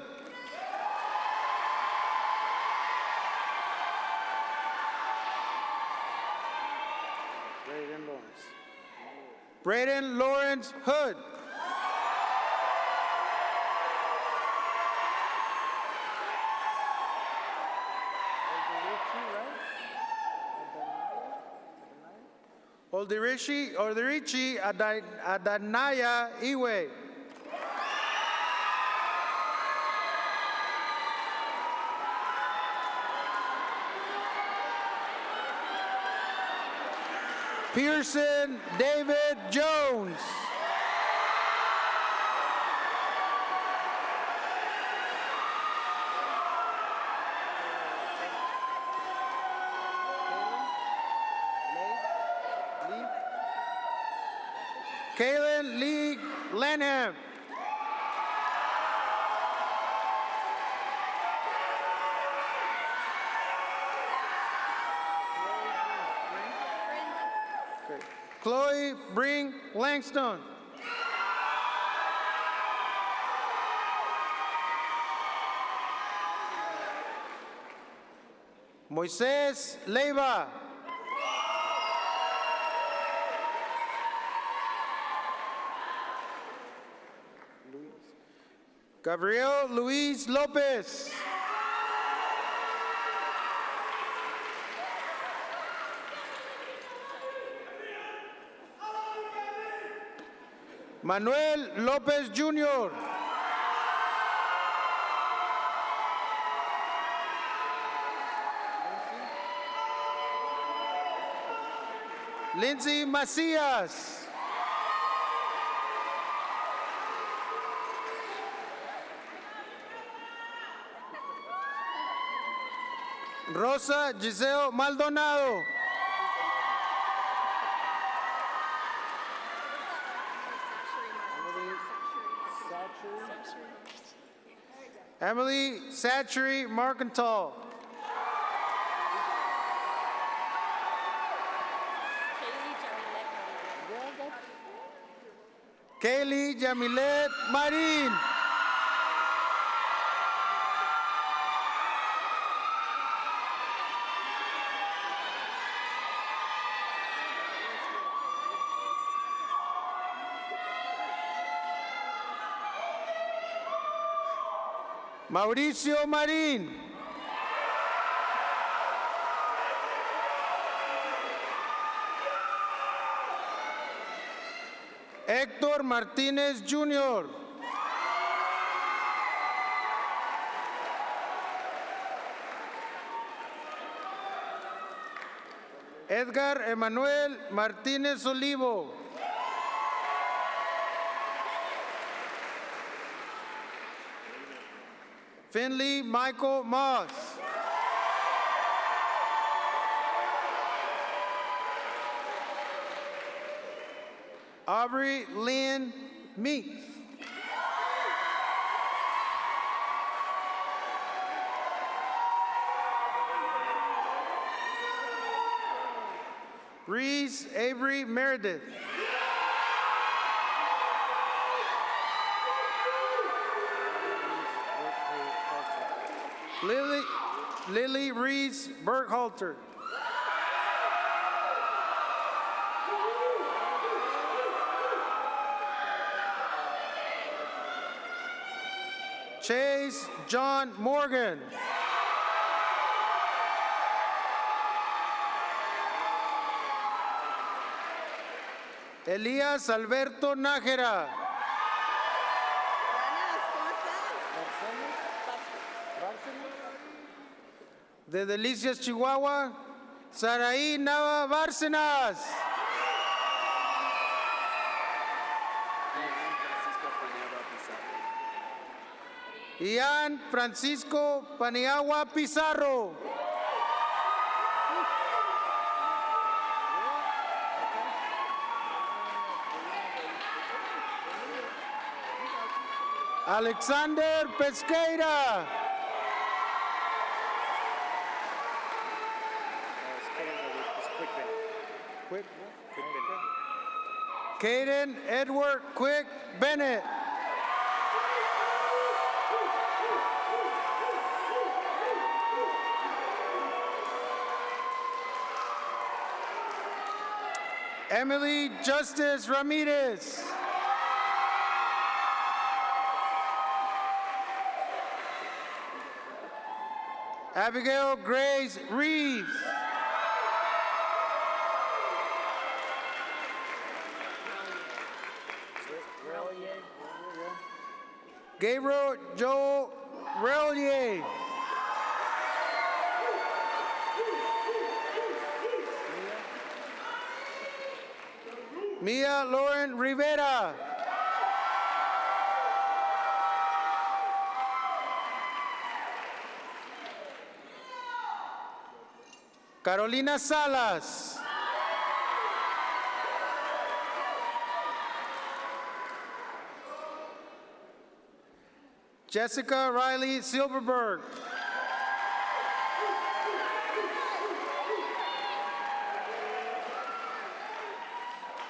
Braden Lawrence Hood. Oldirichi Adanaya Iwe. Pearson David Jones. Kaylin Lee Lanham. Chloe Bring Langston. Moises Leiva. Gabriel Luis Lopez. Manuel Lopez Jr. Lindsay Macias. Rosa Giselle Maldonado. Emily Satchery Markenthal. Kaylee Jamilet Marin. Mauricio Marín. Héctor Martínez Jr. Edgar Emanuel Martínez Olivo. Finley Michael Moss. Aubrey Lynn Meeks. Reese Avery Meredith. Lily Reese Berghalter. Chase John Morgan. Elías Alberto Nájera. De Delicias, Chihuahua, Saraí Nava Bárcenas. Ian Francisco Paniagua Pizarro. Alexander Pesqueira. Caden Edward Quick Bennett. Emily Justice Ramirez. Abigail Grace Reeves. Gabriel Joe Relier. Mia Lauren Rivera. Carolina Salas. Jessica Riley Silverberg.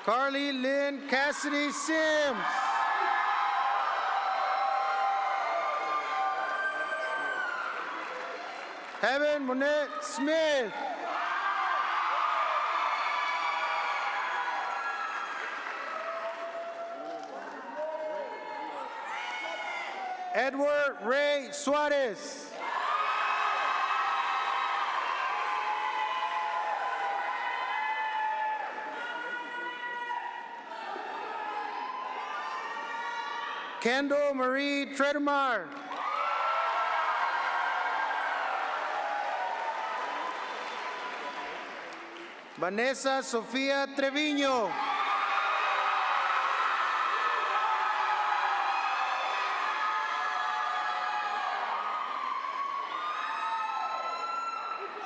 Carly Lynn Cassidy Sims. Heaven Monette Smith. Edward Ray Suarez. Kendall Marie Tredemar. Vanessa Sofia Treviño.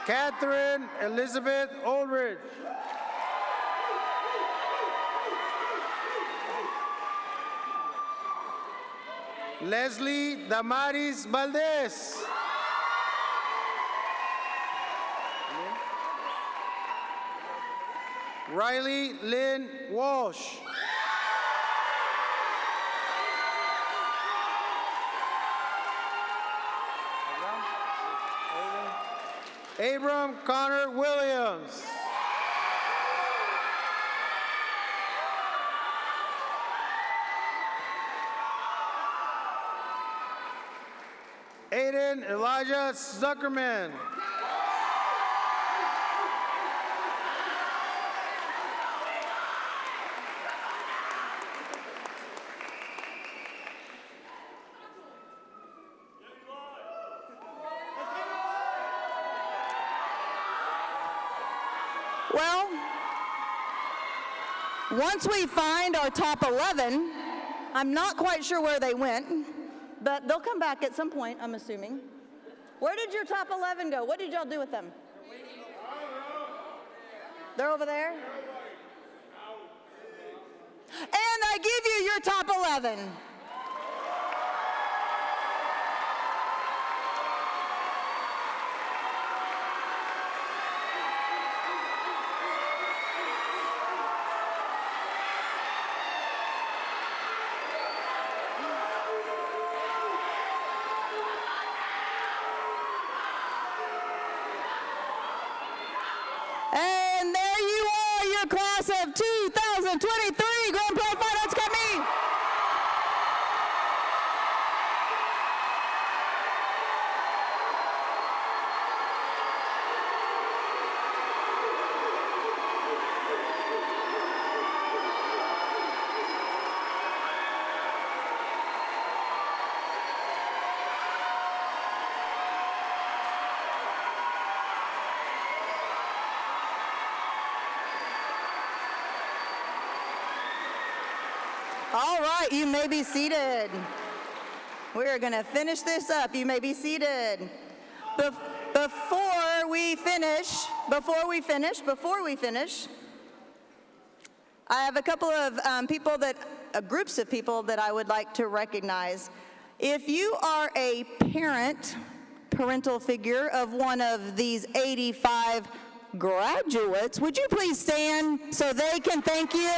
Catherine Elizabeth Ulrich. Leslie Damaris Valdez. Riley Lynn Walsh. Abram Connor Williams. Aiden Elijah Zuckerman. Well, once we find our top 11, I'm not quite sure where they went, but they'll come back at some point, I'm assuming. Where did your top 11 go? What did y'all do with them? They're over there? And I give you your top 11. And there you are, your class of 2023 Grand Prairie Fine Arts Academy. All right, you may be seated. We're going to finish this up. You may be seated. Before we finish, I have a couple of groups of people that I would like to recognize. If you are a parental figure of one of these 85 graduates, would you please stand so they can thank you?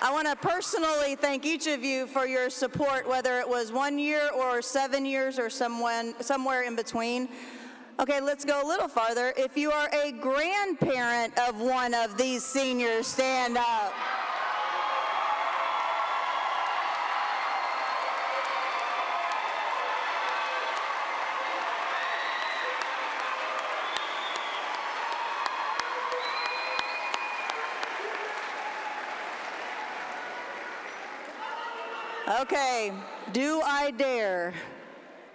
I want to personally thank each of you for your support, whether it was 1 year or 7 years or somewhere in between. Okay, let's go a little farther. If you are a grandparent of one of these seniors, stand up. Okay, do I dare?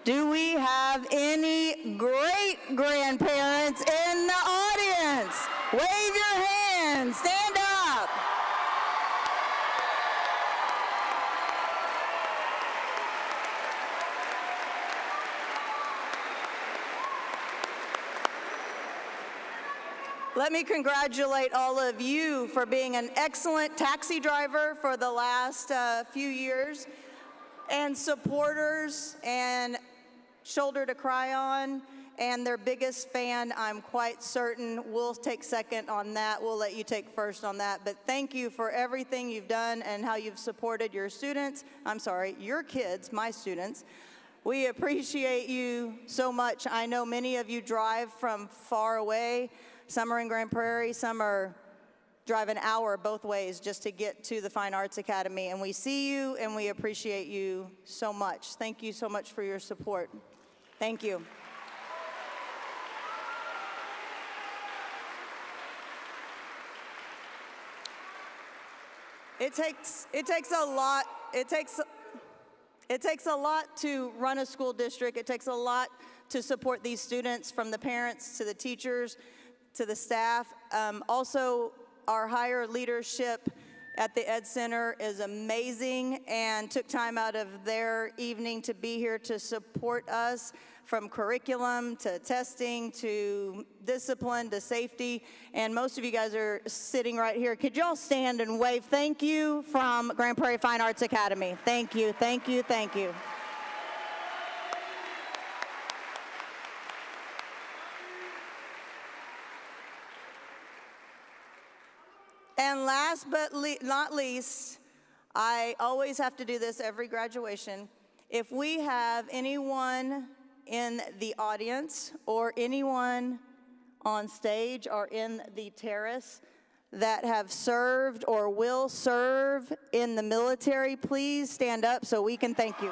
Do we have any great grandparents in the audience? Wave your hands, stand up. Let me congratulate all of you for being an excellent taxi driver for the last few years, and supporters and shoulder to cry on, and their biggest fan, I'm quite certain. We'll take second on that. We'll let you take first on that. But thank you for everything you've done and how you've supported your students. Your kids, my students. We appreciate you so much. I know many of you drive from far away. Some are in Grand Prairie, some are drive an hour both ways just to get to the Fine Arts Academy. And we see you and we appreciate you so much. Thank you so much for your support. Thank you. It takes a lot. It takes a lot to run a school district. It takes a lot to support these students, from the parents to the teachers to the staff. Also, our higher leadership at the Ed Center is amazing and took time out of their evening to be here to support us, from curriculum to testing to discipline to safety. And most of you guys are sitting right here. Could y'all stand and wave thank you from Grand Prairie Fine Arts Academy? Thank you, thank you, thank you. And last but not least, I always have to do this every graduation. If we have anyone in the audience or anyone on stage or in the terrace that have served or will serve in the military, please stand up so we can thank you.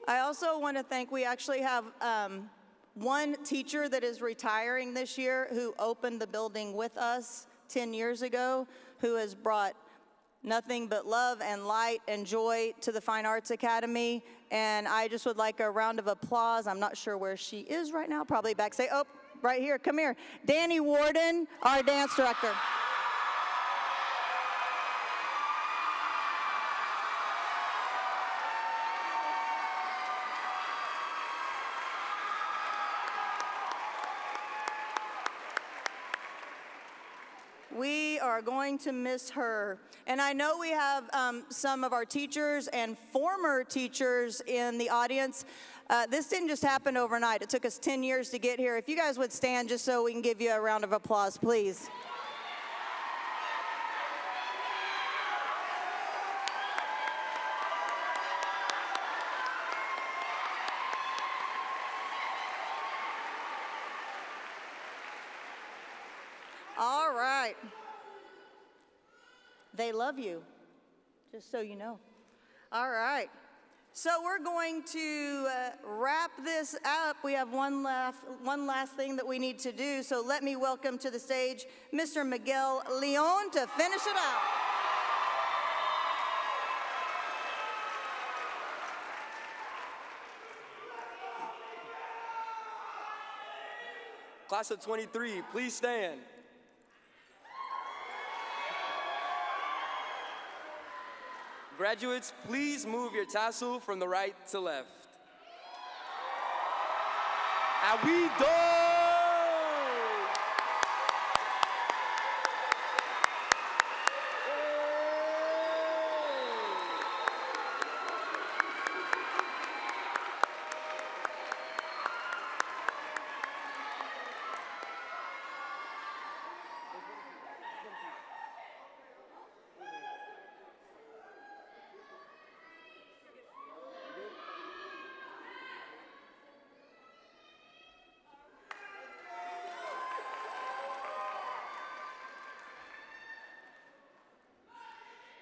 I also want to thank, we actually have one teacher that is retiring this year who opened the building with us 10 years ago, who has brought nothing but love and light and joy to the Fine Arts Academy. And I just would like a round of applause. I'm not sure where she is right now, probably backstage. Oh, right here, come here. Danny Warden, our dance director. We are going to miss her. And I know we have some of our teachers and former teachers in the audience. This didn't just happen overnight. It took us 10 years to get here. If you guys would stand just so we can give you a round of applause, please. right. They love you, just so you know. All right. So we're going to wrap this up. We have one last thing that we need to do. So let me welcome to the stage Mr. Miguel Leon to finish it out. Class of 23, please stand. Graduates, please move your tassel from the right to left. And we done!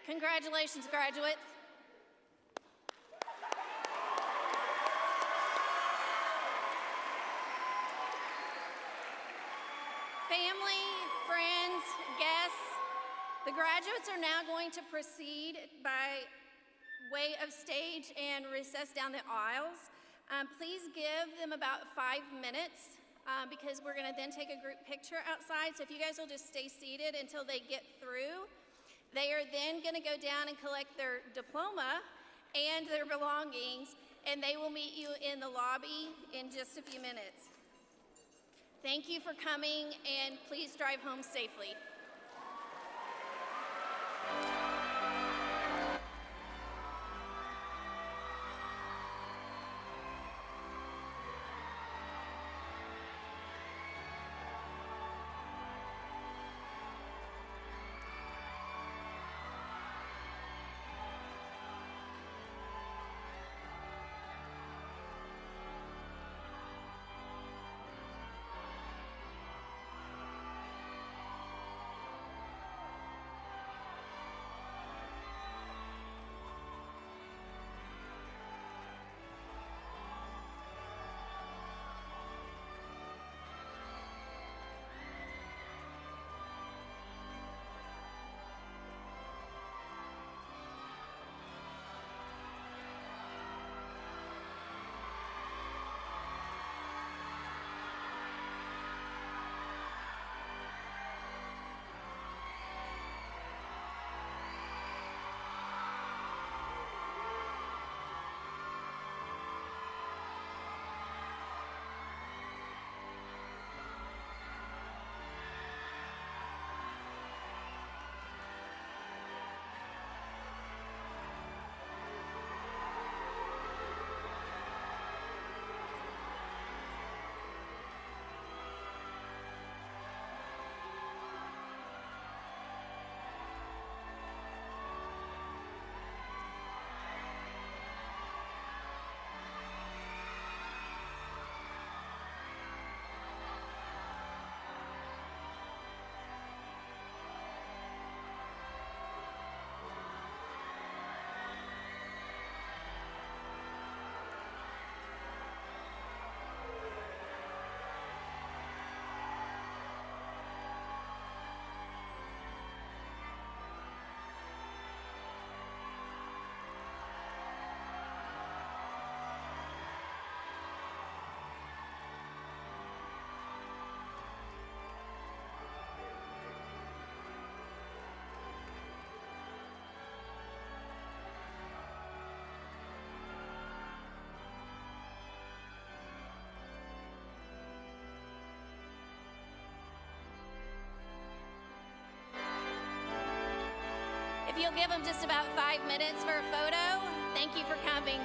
Congratulations, graduates. Family, friends, guests, the graduates are now going to proceed by way of stage and recess down the aisles. Please give them about 5 minutes because we're going to then take a group picture outside. So if you guys will just stay seated until they get through. They are then going to go down and collect their diploma and their belongings, and they will meet you in the lobby in just a few minutes. Thank you for coming, and please drive home safely. If you'll give them just about 5 minutes for a photo, thank you for coming.